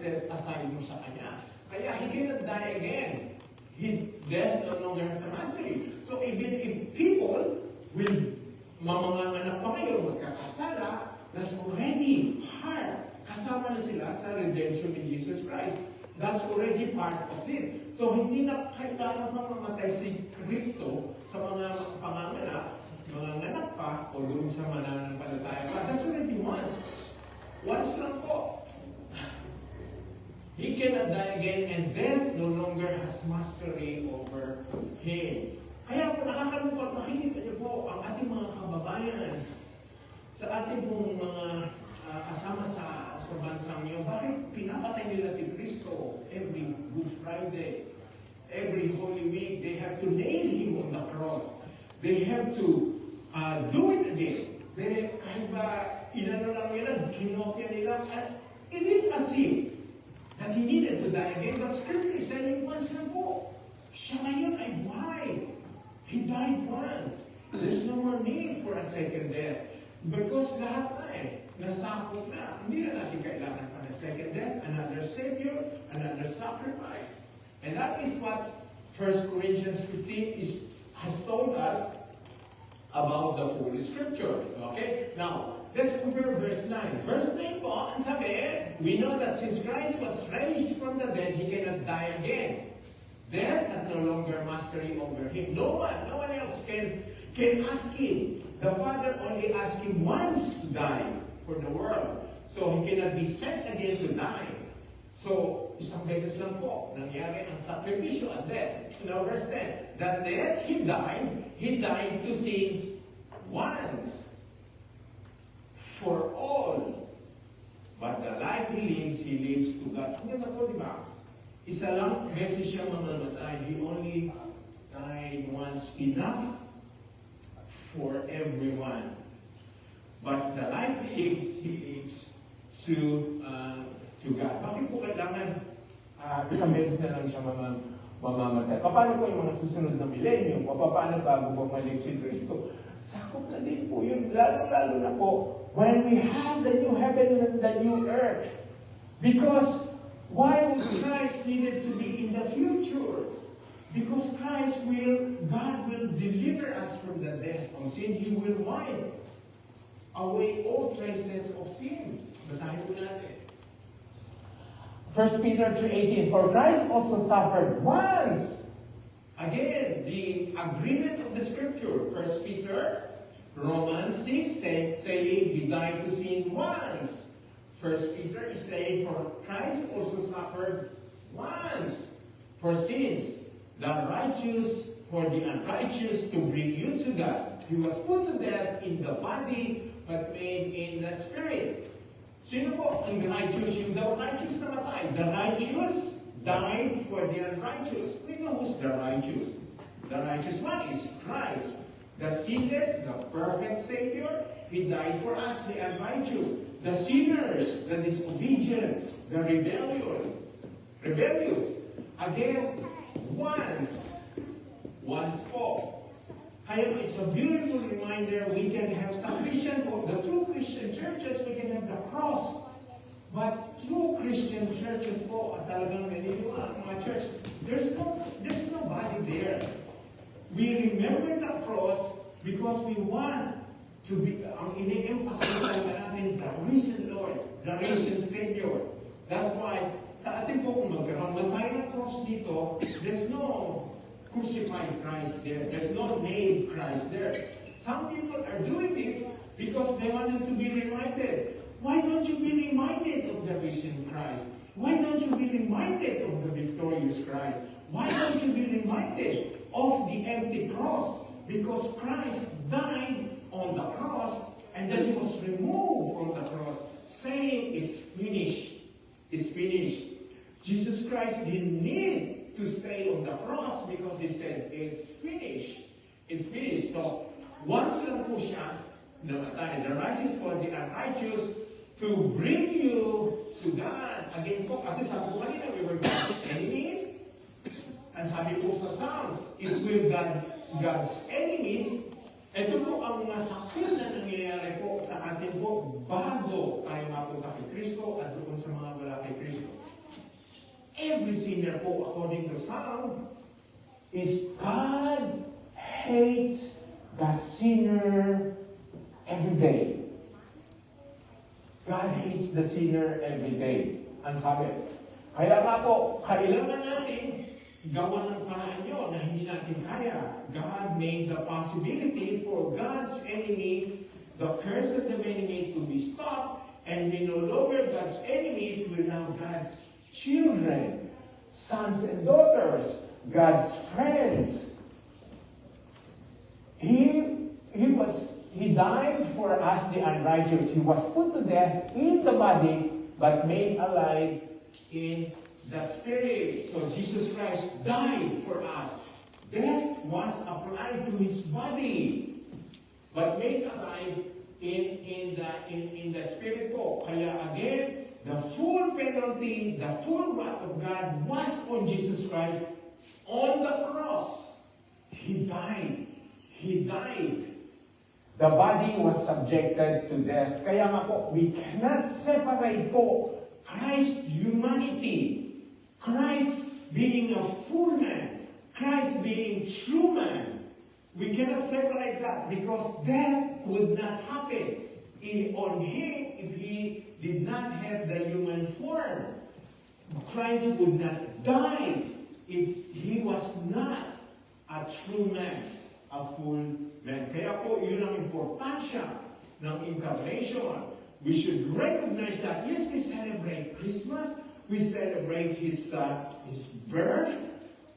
Speaker 3: set aside mo sa Kanya. Kaya He cannot die again. Death no longer has a mastery. So even if people will mamanganak pa ngayon, magkakasala, that's already hard. Kasama na sila sa redemption ni Jesus Christ. That's already part of it. So hindi na kailangan mamamatay si Kristo sa mga panganganak, mga nganak pa, o doon sa mananampalataya pa. That's already once. Once lang po. He cannot die again, and death no longer has mastery over him. Kaya po nakakalungkot, makikita niyo po ang ating mga kababayan sa ating pong mga kasama sa bansang niyo. Bakit pinapatay nila si Kristo every Good Friday, every Holy Week? They have to nail Him on the cross. They have to do it again. Kahit ba inano lang nila, kinopya nila, it is as if that He needed to die again, but Scripture is saying once na po. Siya ngayon ay buhay. He died once. There's no more need for a second death. Because lahat na nasakop na. Hindi na natin kailangan pa na second death, another Savior, another sacrifice. And that is what 1 Corinthians 15 has told us about the Holy Scriptures. Okay? Now, let's compare verse 9. Verse 9 po, ang sabi, we know that since Christ was raised from the dead, He cannot die again. Death has no longer mastery over Him. No one else can ask Him. The Father only asked Him once to die for the world. So He cannot be sent again to die. So, isang beses lang po, nangyari ang sakripisyo at death. Now, verse 10, that death, He died to sins once for all. But the life He lives to God. Ang ganda po, di ba? Isa lang beses siya mamamatay. He only died once, enough for everyone. But the life He lives to God. Bakit po kailangan isang beses na lang siya mamamatay? Paano po yung mga susunod na millennium? Paano bago bumalik si Kristo? Sakop na din po yun. Lalo na po when we have the new heaven and the new earth. Because why would Christ needed to be in the future? Because God will deliver us from the death of sin. He will wipe away all traces of sin. Basahin po natin. 1 Peter 3:18, for Christ also suffered once. Again, the agreement of the scripture. 1 Peter, Romans 6 saying he died to sin once. 1 Peter is saying for Christ also suffered once for sins, the righteous for the unrighteous, to bring you to God. He was put to death in the body but made in the spirit. Sino po ang righteous? Yung the righteous namatay. The righteous died for the unrighteous. We know who's the righteous. The righteous one is Christ. The sinless, the perfect Savior, He died for us, the unrighteous. The sinners, the disobedient, the rebellious. Again, once po. Kaya it's a beautiful reminder we can have salvation of the true Christian churches, we can have the cross. But true Christian churches po, at talagang naniniwala ang mga church, there's no body there. We remember the cross because we want to be, ang ini-emphasize talaga natin, the risen Lord, the risen Savior. That's why, sa atin po, kung magkaroon tayo ng cross dito, there's no crucified Christ there. There's no nailed Christ there. Some people are doing this because they wanted to be reminded. Why don't you be reminded of the risen Christ? Why don't you be reminded of the victorious Christ? Why don't you be reminded of the empty cross? Because Christ died on the cross and then He was removed from the cross, saying it's finished. It's finished. Jesus Christ didn't need to stay on the cross because He said, it's finished. It's finished. So, once lang po siya, namatay, the righteous for the unrighteous, to bring you to God. Again po, kasi sabi ko kanina, we were God's enemies. And sabi po sa Psalms, if we're God's enemies, ito po ang masakit na nangyayari po sa atin po bago tayo mapunta kay Kristo at doon sa mga wala kay Kristo. Every sinner po, according to Psalm, is God hates the sinner every day. God hates the sinner every day. Ang sabi. Kaya nga po, kailangan natin gawa ng paraan yun na hindi natin kaya. God made the possibility for God's enemy, the curse of the enemy, to be stopped, and we no longer God's enemies, we're now God's children, sons and daughters, God's friends. He died for us, the unrighteous. He was put to death in the body, but made alive in the spirit. So Jesus Christ died for us. Death was applied to His body, but made alive in the spirit po. Kaya again, the full penalty, the full wrath of God was on Jesus Christ on the cross. He died. He died. The body was subjected to death. Kaya nga po, we cannot separate po Christ's humanity, Christ being a full man, Christ being true man. We cannot separate that because death would not happen on Him if He did not have the human form. Christ would not die if He was not a true man, a full man. Kaya po, yun ang importansya ng incarnation. We should recognize that, yes, we celebrate Christmas, we celebrate His birth,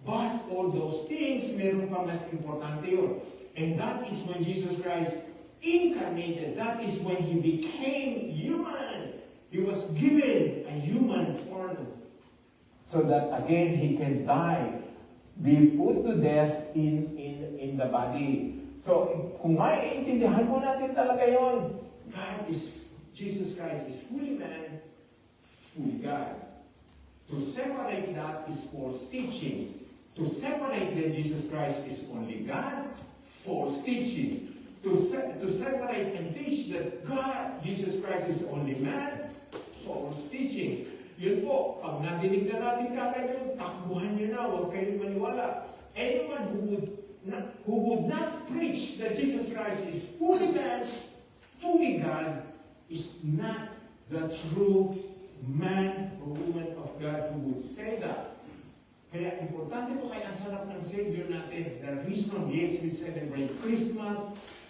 Speaker 3: but all those things, meron pa mas importante yun. And that is when Jesus Christ incarnated. That is when He became human. He was given a human form. So that again, He can die, be put to death in the body. So, kung maiintindihan mo natin talaga yon, Jesus Christ is fully man, fully God. To separate that is false teaching. To separate that Jesus Christ is only God, false teaching. To separate and teach that God, Jesus Christ is only man, false teachings. Yun po, pag nadinig na natin kagad yun, takbuhan nyo na, huwag kayong maniwala. Anyone who would not preach that Jesus Christ is fully man, fully God, is not the true man or woman of God who would say that. Kaya importante po kaya ang sarap ng Savior natin. The reason, yes, we celebrate Christmas,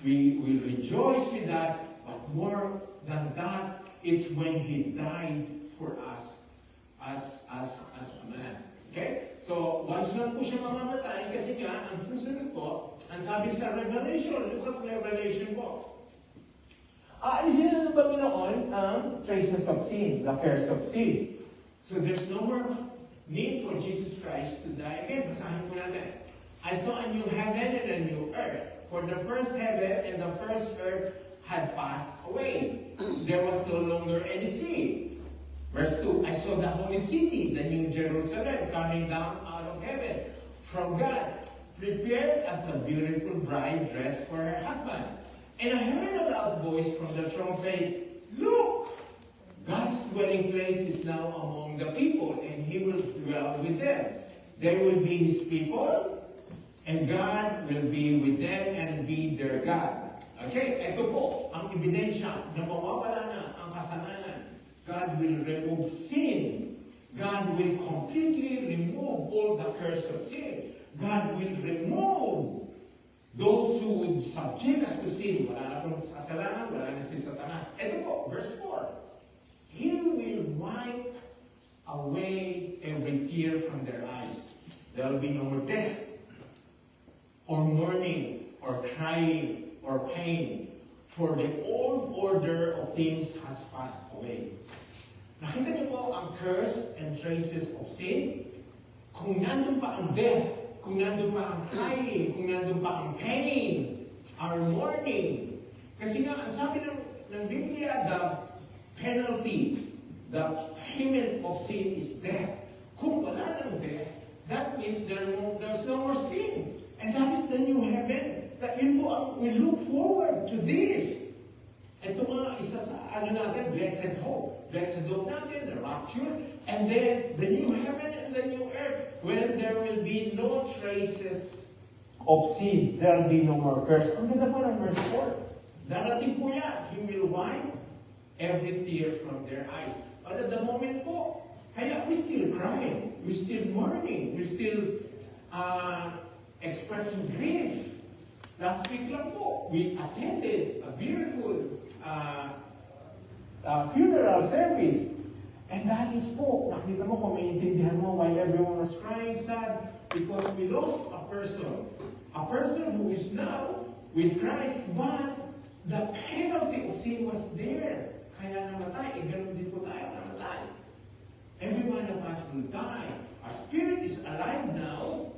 Speaker 3: we rejoice with that, but more than that, it's when He died for us as a man. Okay? So, once lang po siya mamamatay, kasi nga, ang susunod po, ang sabi sa Revelation, look at Revelation po. Aalisin na ng Panginoon ang traces of sin, the curse of sin. So, there's no more need for Jesus Christ to die again. Basahin po natin. I saw a new heaven and a new earth. For the first heaven and the first earth had passed away. There was no longer any sea. Verse 2, I saw the holy city, the new Jerusalem, coming down out of heaven from God, prepared as a beautiful bride dressed for her husband. And I heard a loud voice from the throne saying, Look! God's dwelling place is now among the people, and He will dwell with them. They will be His people, and God will be with them and be their God. Okay, ito po ang ebidensya na mawawala na ang kasalanan. God will remove sin. God will completely remove all the curse of sin. God will remove those who would subject us to sin. Wala na pong kasalanan, wala na si Satanas. Ito po, verse 4. He will wipe away every tear from their eyes. There will be no more death, or mourning, or crying, or pain, for the old order of things has passed away. Nakita niyo po ang curse and traces of sin? Kung nandun pa ang death, kung nandun pa ang crying, kung nandun pa ang pain, our mourning. Kasi nga, ang sabi ng Biblia, the penalty, the payment of sin is death. Kung wala ng death, that means there's no more sin. And that is the new heaven. That yun po ang we look forward to this. Ito nga isa sa natin, blessed hope. Blessed hope natin, the rapture. And then, the new heaven and the new earth, when there will be no traces of sin. There will be no more curse. Ang ganda po ng verse 4. Darating po yan. He will wipe every tear from their eyes. But at the moment po, kaya we still crying, we still mourning, we still expressing grief. Last week lang po, we attended a beautiful funeral service. And that is po, nakita mo kung maintindihan mo why everyone was crying sad, because we lost a person who is now with Christ, but the penalty of sin was there. Kaya namatay, ganun din po tayo namatay. Every one of us will die. Our spirit is alive now,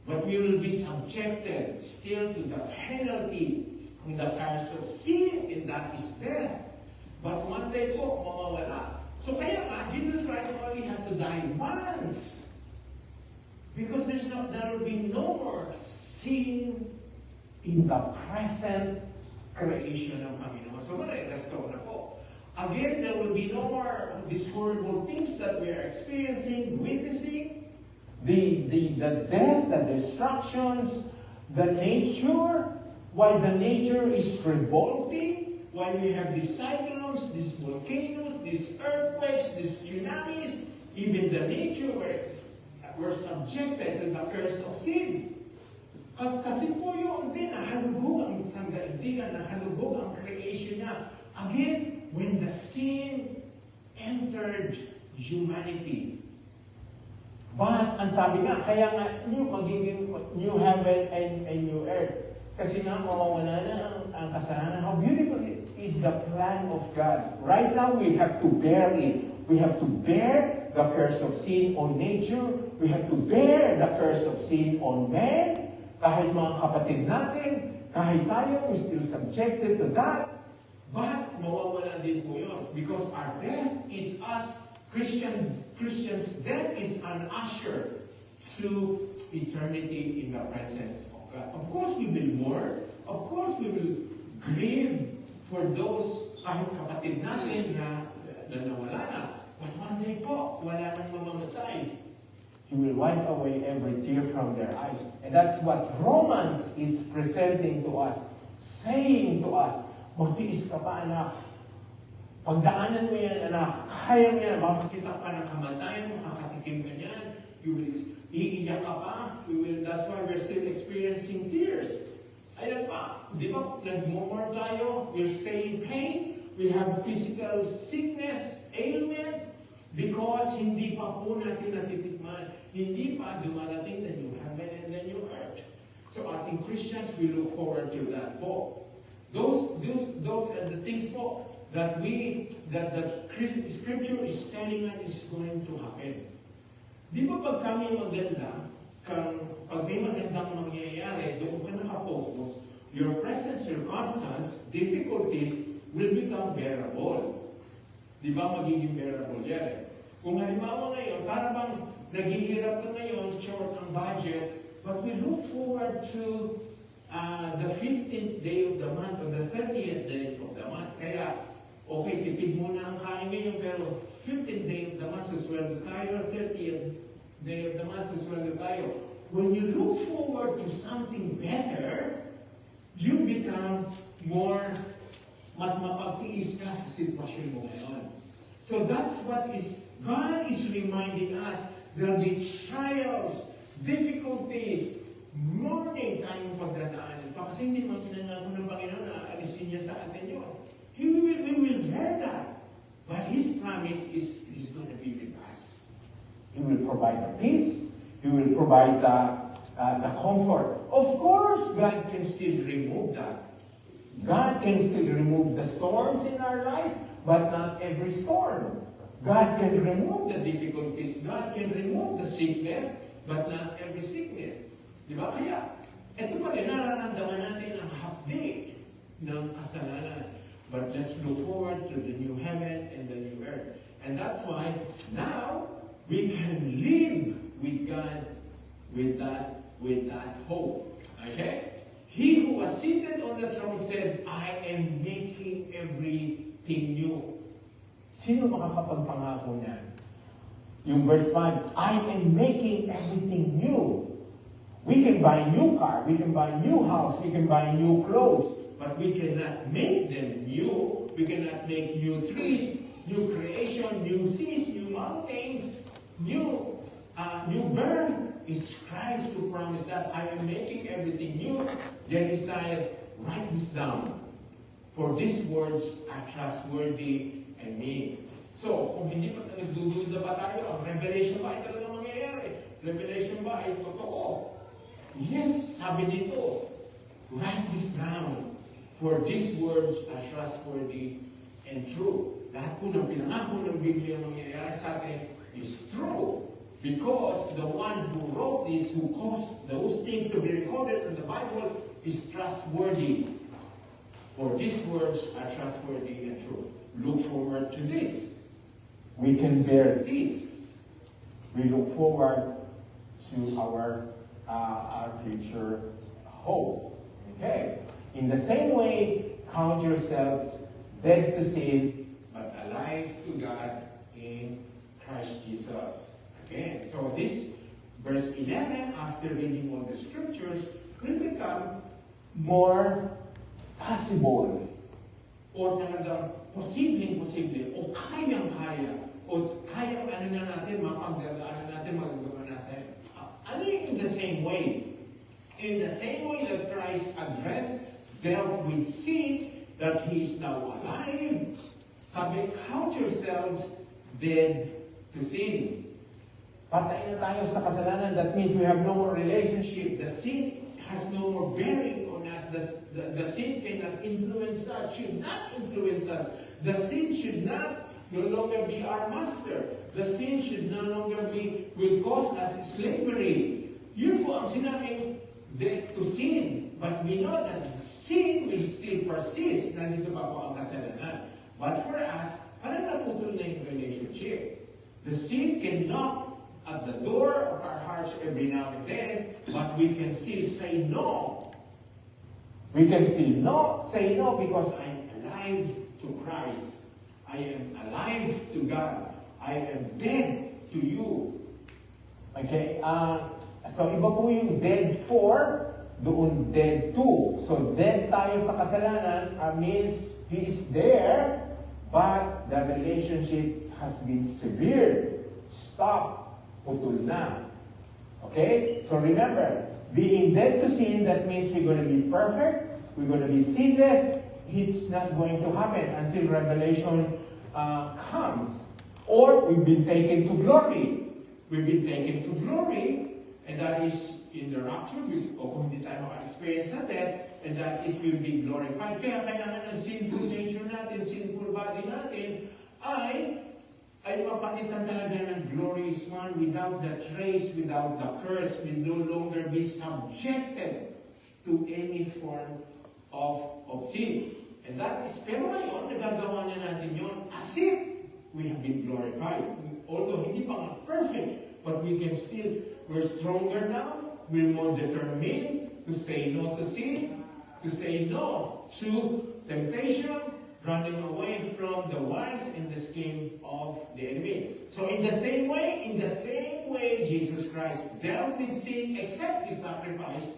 Speaker 3: but we will be subjected still to the penalty from the curse of sin, and that is death. But one day po, mawawala. So kaya nga, Jesus Christ only had to die once. Because there will be no more sin in the present creation ng Panginoon. So, restore na po. Again, there will be no more of these horrible things that we are experiencing, witnessing. The death, the destructions, the nature, while the nature is revolting, while we have these cyclones, these volcanoes, these earthquakes, these tsunamis, even the nature were subjected to the curse of sin. Kasi po yun din, nahalugog ang isang daigdigan, nahalugog ang creation niya. Again, when the sin entered humanity. But, ang sabi nga, kaya nga, magiging new heaven and new earth. Kasi nga, mawawala na ang kasalanan. How beautiful is the plan of God. Right now, we have to bear it. We have to bear the curse of sin on nature. We have to bear the curse of sin on man. Kahit mga kapatid natin, kahit tayo, we're still subjected to that. But, mawawala din po yun. Because our death is us, Christians' death is an usher to eternity in the presence of God. Of course, we will mourn. Of course, we will grieve for those kahit kapatid natin na nawala na. But one day po, wala nang mamamatay. He will wipe away every tear from their eyes. And that's what Romans is presenting to us, saying to us, magtiis ka pa anak, Pagdaanan mo yan, anak, kaya mo yan, makakita ka ng kamatayan, makakatikim ka niyan, iiyak ka pa, that's why we're still experiencing tears. Ayan pa, di ba, nagmumor tayo, we're saying pain, we have physical sickness, ailments, because hindi pa po natin natitikman, hindi pa dumarating na new heaven and the new earth. So ating Christians, we look forward to that po. Those are the things po that Scripture is telling us is going to happen. Di ba pag kami maganda, pag may magandang mangyayari, doon ka nakafocus, your present circumstance, difficulties, will become bearable. Di ba magiging bearable yan? Kung halimbawa ngayon, para bang naghihirap ka ngayon, short ang budget, but we look forward to the 15th day of the month or the 30th day of the month. Kaya, okay, tipid muna ang kain ngayon, pero 15th day of the month, susweldo tayo, 30th day of the month, susweldo tayo. When you look forward to something better, you become mas mapagtiis ka sa sitwasyon mo ngayon. So that's what God is reminding us. There'll be trials, difficulties, mourning tayong pagdadaanan. Kasi hindi man pinanako ng Panginoon na alisin niya sa atin yun. We will bear that. But His promise is He's going to be with us. He will provide the peace. He will provide the comfort. Of course, God can still remove that. God can still remove the storms in our life, but not every storm. God can remove the difficulties. God can remove the sickness, but not every sickness. Di ba? Kaya, ito pa rin, nararamdaman natin ang hapdi ng kasalanan. But let's look forward to the new heaven and the new earth. And that's why now we can live with God with that hope. Okay? He who was seated on the throne said, I am making everything new. Sino makakapagpangako niyan? Yung verse 5, I am making everything new. We can buy new car, we can buy new house, we can buy new clothes, but we cannot make them new. We cannot make new trees, new creation, new seas, new mountains, new birth. It's Christ who promised that I am making everything new. Then he said, write this down. For these words are trustworthy and me. So, kung hindi pa nagdududa ba tayo, ang revelation ba ay talaga mangyayari? Revelation ba ay totoo? Yes, sabi dito, write this down. For these words are trustworthy and true. Lahat po ng pinangako ng Biblia mangyayari sa atin is true. Because the one who wrote this, who caused those things to be recorded in the Bible, is trustworthy. For these words are trustworthy and true. Look forward to this. We can bear this. We look forward to our future hope. Okay? In the same way, count yourselves dead to sin, but alive to God in Christ Jesus. Okay? So this verse 11, after reading all the scriptures, will become more possible. O talagang posibleng-posible, o kayang-kaya, o kayang mapagdadaanan natin, magagawa natin. In the same way. In the same way that Christ dealt with sin, that He is now alive. Sabi, count yourselves dead to sin. Patay na tayo sa kasalanan. That means we have no more relationship. The sin has no more bearing on us. The sin cannot influence us, should not influence us. The sin should no longer be our master. The sin should no longer will cause us slavery. Yun po ang sinabing death to sin. But we know that sin will still persist. Nandito pa po ang kasalanan. But for us, parang naputol na yung relationship. The sin can knock at the door of our hearts every now and then, but we can still say no. We can still say no because I'm alive to Christ. I am alive to God. I am dead to you. Okay? So iba po yung dead for, doon dead to. So dead tayo sa kasalanan means He is there, but the relationship has been severed. Stop. Putol na. Okay? So remember, being dead to sin, that means we're going to be perfect, we're going to be sinless. It's not going to happen until Revelation comes. Or we've been taken to glory. We've been taken to glory, and that is in the rapture, o kung hindi tayo maka-experience na death, and that is will be glorified. Kaya kailangan ng sinful nature natin, sinful body natin, ay mapalitan talaga ng glorious one without the trace, without the curse, will no longer be subjected to any form of sin. And that is, pero ngayon, nagagawa na natin yun as if we have been glorified. Although hindi pa nga perfect, but we can still, we're stronger now, we're more determined to say no to sin, to say no to temptation, running away from the wiles and the scheme of the enemy. So in the same way, Jesus Christ dealt with sin except His sacrifice.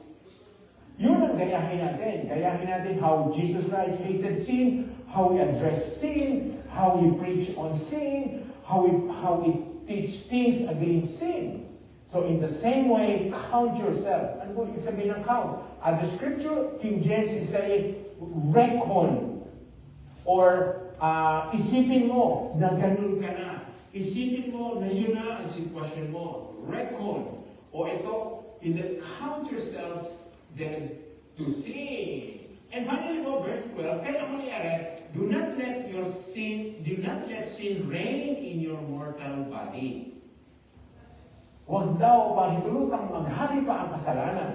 Speaker 3: Yun ang gayahin natin. Gayahin natin how Jesus Christ hated sin, how He addressed sin, how He preached on sin, how He teach things against sin. So in the same way, count yourself. Ano po ibig sabihin ng count? The scripture, King James is saying, reckon. Or isipin mo na ganun ka na. Isipin mo na yun na ang sitwasyon mo. Reckon. O ito, count yourself then to sin. And finally po, verse 12, kaya ang mangyari, do not let sin reign in your mortal body. Huwag daw pahintulutang maghari pa ang kasalanan.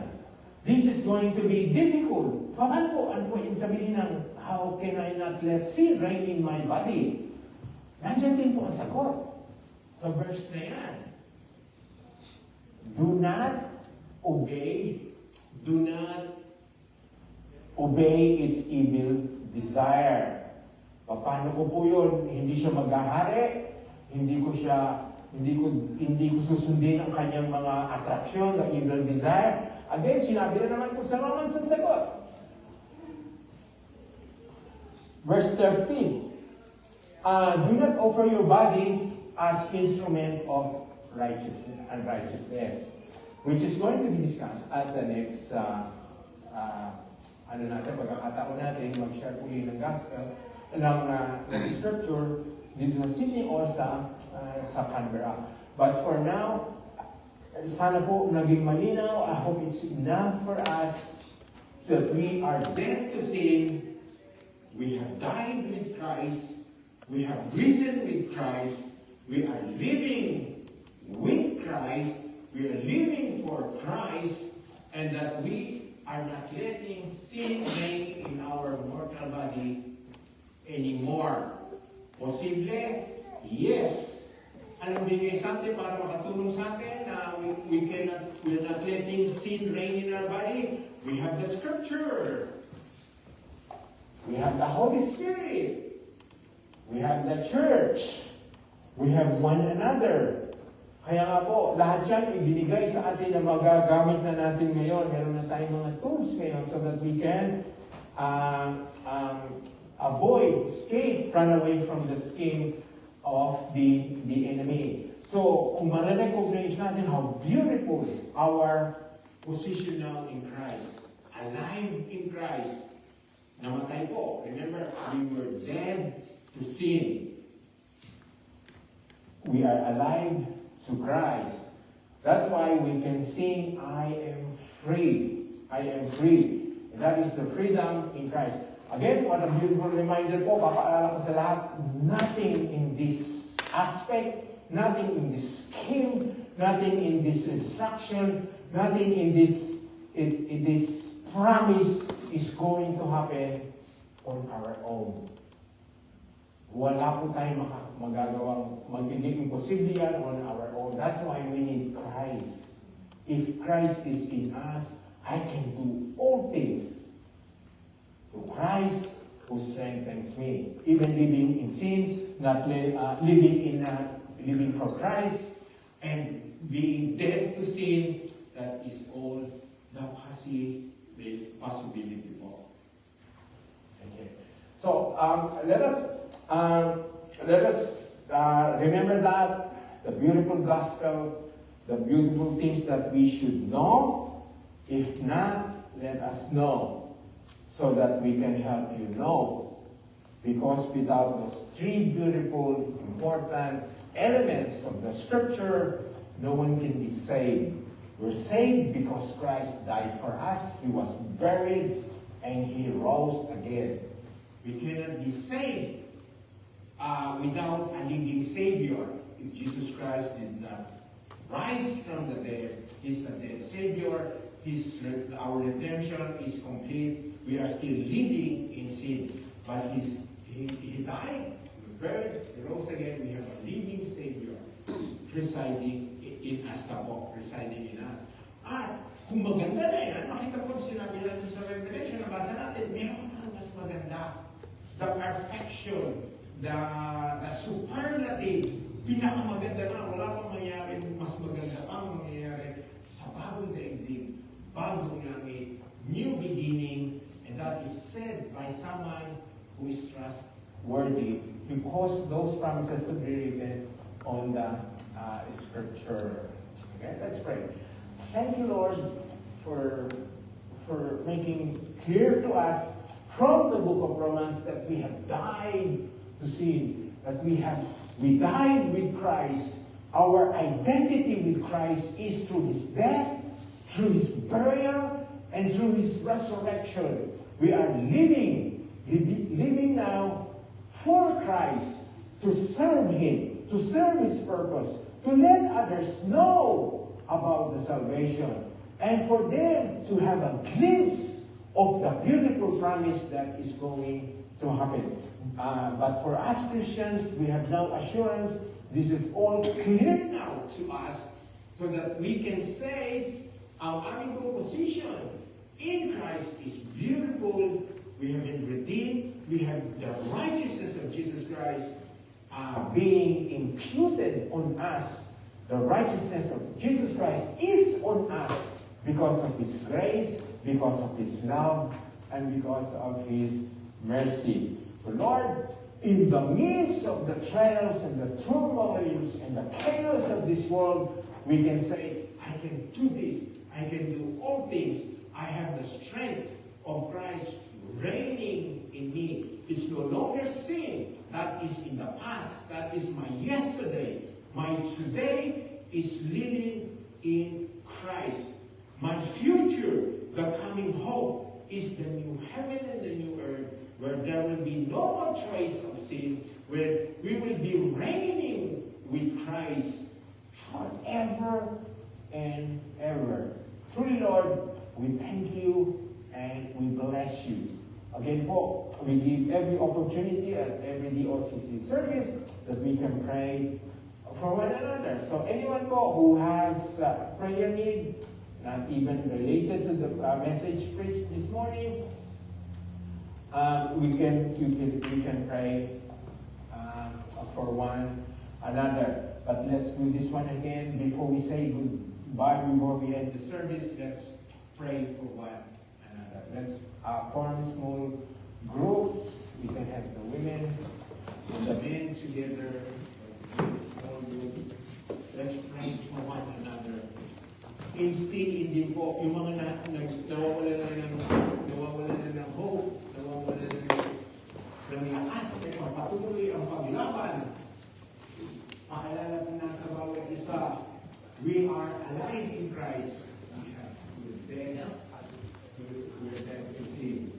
Speaker 3: This is going to be difficult. Paano po? Ano po yung sabihin ng how can I not let sin reign in my body? Nandiyan din po ang sagot sa verse na yan. Do not obey its evil desire. Paano ko po yun? Hindi siya maghahari, hindi ko susundin ang kanyang mga atraksyon, the evil desire. Again, sinabi na naman po sa Romans ang sagot. Verse 13. Do not offer your bodies as instrument of unrighteousness, which is going to be discussed at the next pagkakataon natin, mag-share po yun ng gospel, ng scripture, dito sa Sydney o sa Canberra. But for now, sana po naging malinaw. I hope it's enough for us that we are dead to sin. We have died with Christ. We have risen with Christ. We are living with Christ. We are living for Christ. And that we are not letting sin reign in our mortal body anymore. Posible? Yes. Anong bigay sa atin para makatulong sa atin na we're not letting sin reign in our body? We have the scripture. We have the Holy Spirit. We have the church. We have one another. Kaya nga po, lahat yan ibinigay sa atin na magagamit na natin ngayon. Meron na tayong mga tools ngayon so that we can escape, run away from the scheme of the enemy. So, kung ma-recognize natin how beautiful our position now in Christ, alive in Christ, namatay po. Remember, we were dead to sin. We are alive to Christ. That's why we can sing, I am free. I am free. And that is the freedom in Christ. Again, what a beautiful reminder po, papaalala ko sa lahat, nothing in this aspect, nothing in this scheme, nothing in this instruction, nothing in this promise is going to happen on our own. Wala po tayong magagawang magiging imposible yan on our own. That's why we need Christ. If Christ is in us, I can do all things to Christ who strengthens me. Even living in sin, not living for Christ, and being dead to sin, that is all the possibility po. Okay. So let us remember that the beautiful gospel, the beautiful things that we should know. If not, let us know so that we can help you know. Because without those three beautiful, important elements of the scripture, no one can be saved. We're saved because Christ died for us. He was buried and he rose again. We cannot be saved without a living Savior. If Jesus Christ did not rise from the dead, he's the dead Savior. Our redemption is complete. We are still living in sin. But he died, he was buried, he rose again. We have a living Savior residing in us, residing in us. At kung maganda na yan, makita po sinabi natin sa Revelation, nabasa natin, meron pang mas maganda. The perfection, the superlative, pinakamaganda na, wala pang mangyari, mas maganda pang mangyayari sa bagong daigdig, bagong langit, new beginning, and that is said by someone who is trustworthy, because those promises to be written on the scripture. Okay, let's pray. Thank you, Lord, for making clear to us from the book of Romans that we have died to sin, that we died with Christ. Our identity with Christ is through his death, through his burial, and through his resurrection. We are living now for Christ, to serve him, to serve his purpose, to let others know about the salvation, and for them to have a glimpse of the beautiful promise that is going to happen. But for us Christians, we have now assurance this is all clear now to us, so that we can say our amical position in Christ is beautiful. We have been redeemed. We have the righteousness of Jesus Christ being imputed on us. The righteousness of Jesus Christ is on us because of his grace, because of his love, and because of his mercy. So Lord, in the midst of the trials and the turmoils and the chaos of this world, we can say, I can do this. I can do all things. I have the strength of Christ reigning in me. It's no longer sin. That is in the past. That is my yesterday. My today is living in Christ. My future, the coming hope, is the new heaven and the new earth, where there will be no more trace of sin, where we will be reigning with Christ forever and ever. Truly, Lord, we thank you and we bless you. Again po, we give every opportunity at every DOCC service that we can pray for one another. So anyone po who has prayer need, not even related to the message preached this morning, we can pray for one another. But let's do this one again before we say goodbye, before we end the service. Let's pray for one another. Let's form small groups. We can have the women and the men together in a small group. Let's pray for one another. Instill hindi po yung mga nawawala na ng hope, nawawala na ng lakas, ay patuloy ang paglaban. Paalala po na sa bawat isa, we are alive in Christ. We're dead to sin.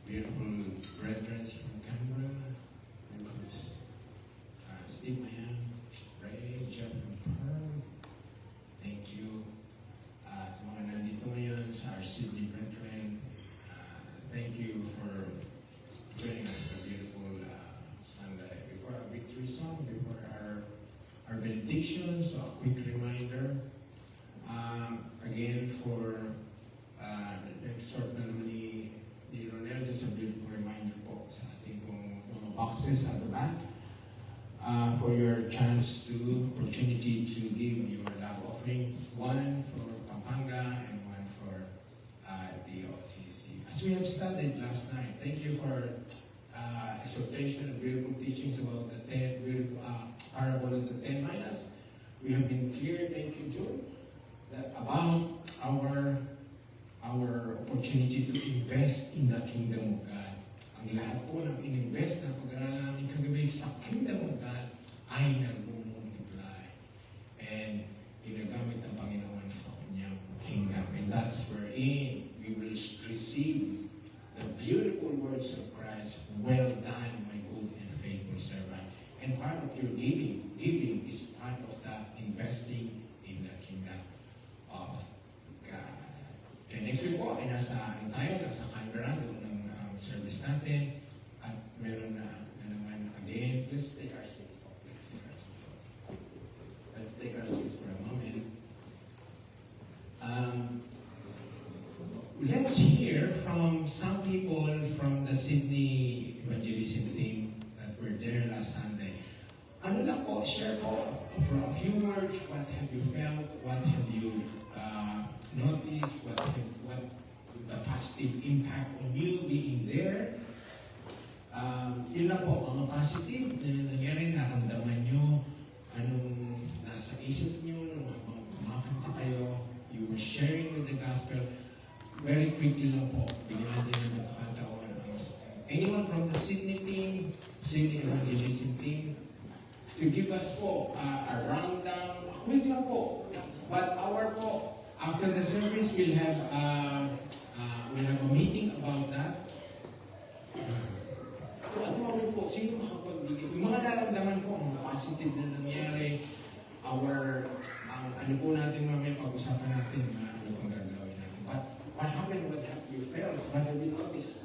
Speaker 3: beautiful brethren from Canberra, Steve Mayan, Ray, Jeff, and Pearl. Thank you. Sa mga nandito ngayon sa our Sydney brethren, thank you for joining us for a beautiful Sunday. Before our victory song, before our benediction, so a quick reminder, again for exhort na naman ni Ronel, just a beautiful reminder po sa ating pong mga boxes at the back for your chance to, opportunity to give your love offering, one for Pampanga and one for the OCC. As we have studied last night, thank you for exhortation and beautiful teachings about the 10 beautiful parable of the 10 minas. We have been clear, thank you, Joe, that about our opportunity to invest in the kingdom of God. Ang lahat po ng in-invest na pag-aralan namin kagabi sa kingdom of God ay nag-multiply. And ginagamit ng Panginoon sa kanyang kingdom. And that's wherein we will receive the beautiful words of Christ. Well done, my good and faithful servant. And part of your giving is part of that investing in the kingdom of God. And next week po ay nasa Canberra, doon ng service natin. At meron na naman again. Let's take our seats po. Let's take our seats for a moment. Let's hear from some people from the Sydney evangelism team that were there last Sunday. Ano lang po, share po for a few words, what have you felt, what have you noticed, what the positive impact on you being there. Yun lang po, mga positive na nangyari, naramdaman nyo, anong nasa isip nyo, nung kumakanta kayo, you were sharing with the gospel. Very quickly lang po, bigyan natin yung magkakataon. Anyone from the Sydney team, Sydney evangelism team, to give us po a rundown, quick lang po, but our po, after the service, we'll have a meeting about that. So, ano po, sino makapagbigay? Yung mga naramdaman ko, mga positive na nangyari, ano po natin mamaya pag-usapan natin na ano pang gagawin natin. But what happened? What have you felt? What have you noticed?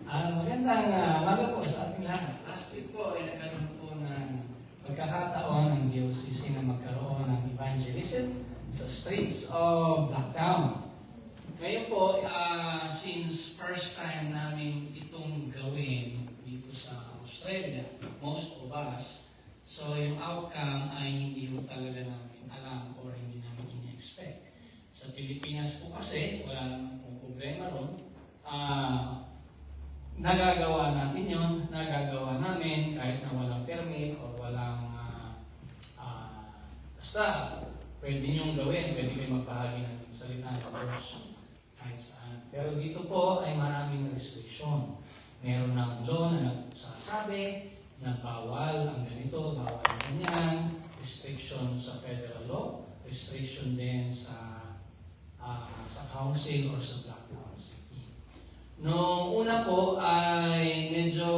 Speaker 4: Magandang umaga po sa ating lahat. Last week po ay nagkaroon po ng pagkakataon ng DOCC na magkaroon ng evangelism sa streets of Blacktown. Ngayon po, since first time namin itong gawin dito sa Australia, most of us, so yung outcome ay hindi po talaga namin alam or hindi namin in-expect. Sa Pilipinas po kasi, wala namang pong problema ron. Nagagawa natin yon, nagagawa namin kahit na walang permit o walang basta pwede niyong gawin, pwede kayong magbahagi ng salita ng Diyos kahit saan. Pero dito po ay maraming restriction. Meron ng law na nagsasabi na bawal ang ganito, bawal ang ganyan, restriction sa federal law, restriction din sa council or sa Blacktown City. Noong una po ay medyo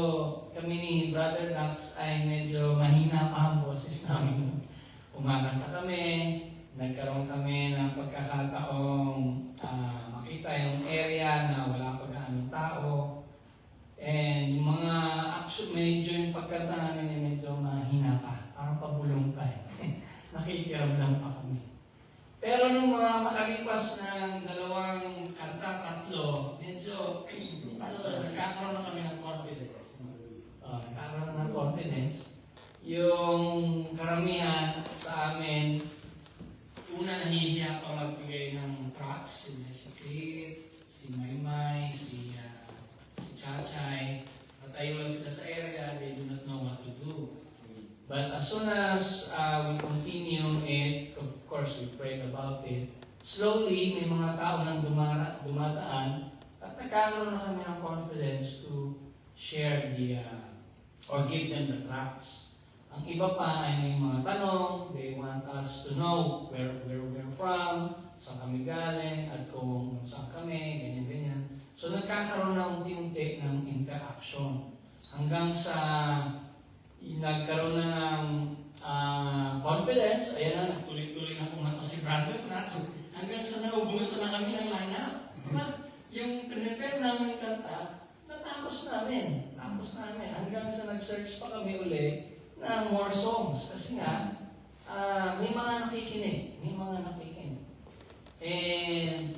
Speaker 4: kami ni Brother Dax ay medyo mahina pa ang boses namin. Umakanta kami, nagkaroon kami ng pagkakataong makita yung area na wala pa gaanong tao. And yung mga action, medyo yung pagkanta namin ay medyo mahina pa, parang pabulong pa eh. Nakikiramdam pa kami. Pero nung mga makalipas ng 2 kanta, 3, medyo nagkakaroon na kami ng confidence. Nagkakaroon ng confidence. Yung karamihan sa amin, una nahihiya pa magbigay ng tracks, si Cliff, si Maymay, si Chachay. Natayo lang sila sa area, they do not know what to do. But as soon as we continue it, of course we prayed about it, slowly may mga tao nang dumadaan at nagkakaroon na kami ng confidence to share or give them the tracts. Ang iba pa ay may mga tanong, they want us to know where we're from, saan kami galing, at kung saan kami, ganyan-ganyan. So nagkakaroon na unti-unti ng interaction hanggang sa nagkaroon na ng confidence. Ayan na, tuloy-tuloy na kumanta si Brother Nats. Hanggang sa naubusan na kami ng lineup. Yung prepare namin kanta, natapos namin. Hanggang sa nag-search pa kami uli ng more songs. Kasi nga, may mga nakikinig. And,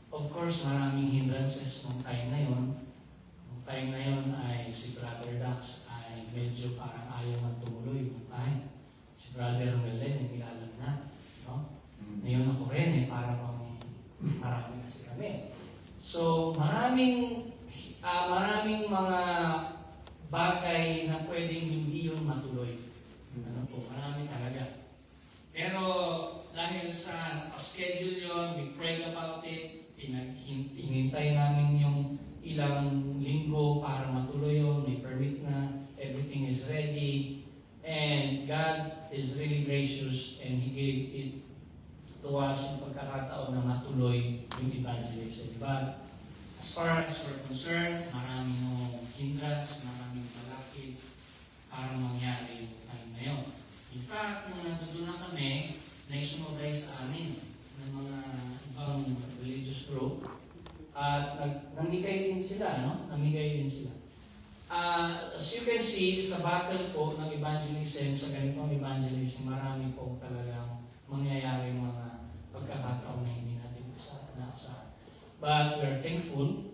Speaker 4: of course, maraming hindrances nung time na yun. Nung time na yun ay si Brother Dax ay medyo parang ayaw magtumuloy nung time. Si Brother Melen, hindi alam na. No? Ngayon ako rin, parang marami kasi kami. So, maraming mga bagay na pwedeng hindi yun matuloy. Marami talaga. Pero dahil sa nakaschedule yun, we prayed about it, hinintay namin yung ilang linggo para matuloy yun, may permit na, everything is ready, and God is really gracious and He gave it to us yung pagkakataon na matuloy yung evangelism. But as far as we're concerned, maraming hindrance, maraming malakit para mangyari yung time na yun. In fact, nung nandun na kami, naisumobilize sa amin ng mga ibang religious group at namigay din sila, no? As you can see, sa battle po ng evangelism, sa ganitong evangelism, marami po talagang mangyayari mga pagkakataon na hindi natin naasahan. But we're thankful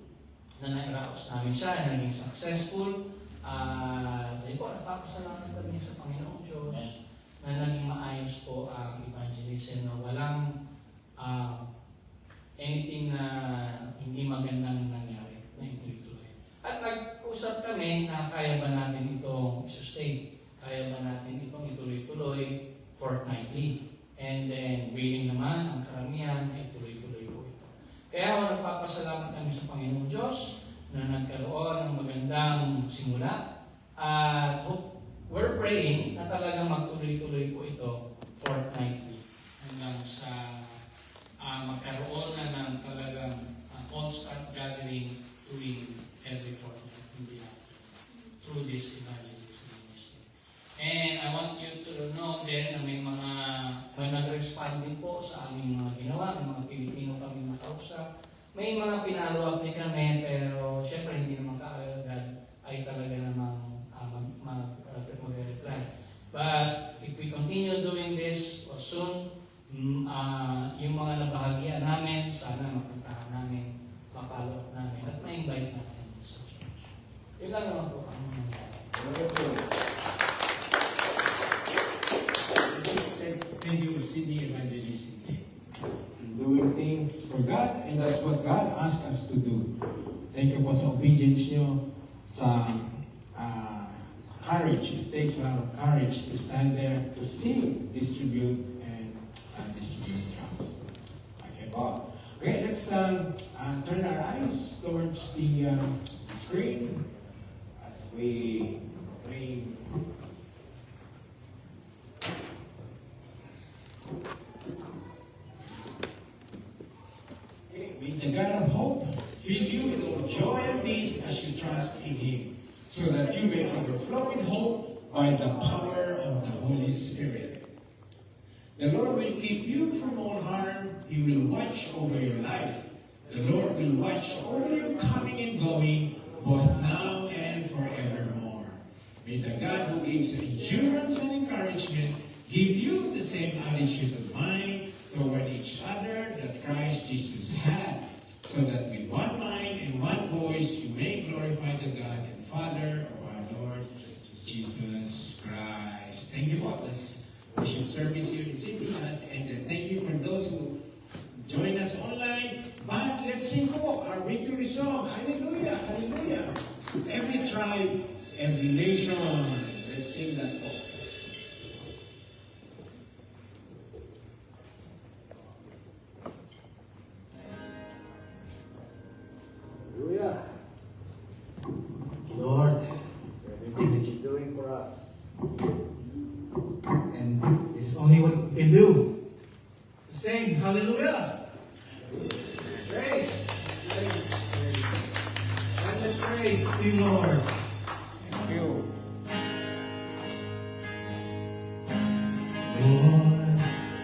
Speaker 4: na nairaos namin siya, naging successful. Dahil po, napapasalamat kami sa Panginoong Diyos na naging maayos po ang evangelism na walang anything na hindi magandang nangyari na ituloy-tuloy. At nag-usap kami na kaya ba natin itong sustain, kaya ba natin itong ituloy-tuloy fortnightly. And then, willing naman ang karamihan na ituloy-tuloy po ito. Kaya nagpapasalamat kami sa Panginoong Diyos na nagkaroon ng magandang simula. At we're praying na talagang magtuloy-tuloy po ito fortnightly hanggang sa magkaroon na ng talagang constant gathering tuwing every fortnight in the afternoon through this evangelism ministry. And I want you to know then na may nag-respond din po sa aming mga ginawa, may mga Pilipino kami nakausap. May mga pinalo-up din kami, pero syempre hindi naman kaagad ay talaga namang mag-reply. But if we continue doing this, soon, yung mga nabahagyan namin, sana mapuntahan namin, mapalo namin, at ma-invite natin sa church. Yun lang naman po ang nangyari.
Speaker 3: Thank you, Sydney Evangelism. Doing things for God, and that's what God asked us to do. Thank you po sa obedience nyo, sa courage. It takes a lot of courage to stand there, to sing, distribute, and distribute drums. Okay, Bob. Okay, let's turn our eyes towards the screen as we pray. May the God of hope fill you with all joy and peace as you trust in Him, so that you may overflow with hope by the power of the Holy Spirit. The Lord will keep you from all harm. He will watch over your life. The Lord will watch over you coming and going, both now and forevermore. May the God who gives endurance and encouragement give you the same attitude of mind toward each other that Christ Jesus had, so that with one mind and one voice you may glorify the God and Father of our Lord Jesus Christ. Thank you for this worship service here in Sydney, and thank you for those who join us online. But let's sing our victory song. Hallelujah, hallelujah. Every tribe, every nation, let's sing that song.
Speaker 1: Hallelujah. Lord, everything that you're doing for us. And this is only what we can do. To sing hallelujah. Praise. Praise. Praise. praise to you, Lord.
Speaker 6: Thank you.
Speaker 2: Lord,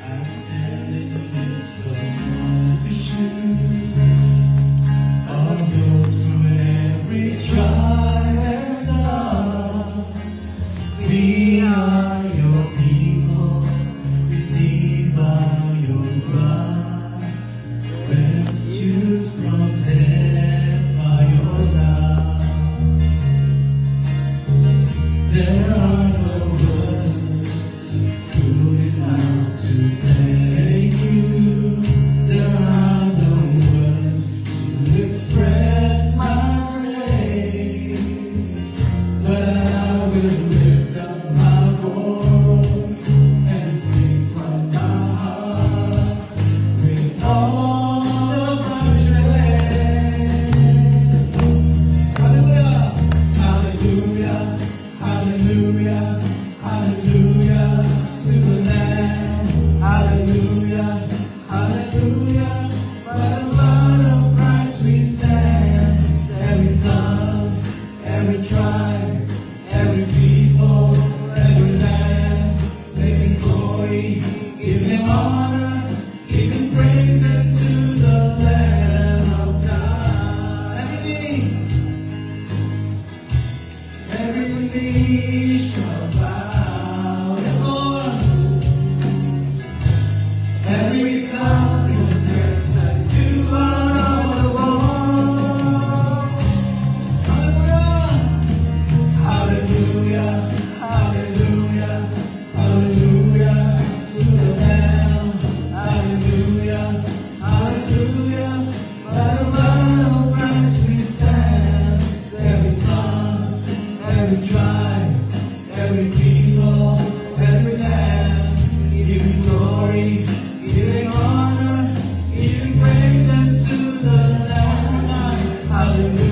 Speaker 2: I stand in the midst of multitude of those from every tribe and tongue. We are your people, redeemed by your blood, rescued from death by your love. There are no words good enough to thank you. There are no words to express my praise, but I will lift up my voice and sing from my heart with all of my strength. Hallelujah, hallelujah, hallelujah, hallelujah to the Lamb. Hallelujah, hallelujah. By the blood of Christ we stand. Every tongue, every tribe, every people, every land, giving glory, giving honor, giving praise unto the Lamb of God. Every knee shall bow. Yes, Lord. Every tongue confess that you are Lord. Hallelujah, hallelujah, hallelujah to the Lamb. Hallelujah, hallelujah. By the blood of Christ we stand. Every tongue, every tribe, every people, every land, giving glory, giving honor, giving praise unto the Lamb. Hallelujah.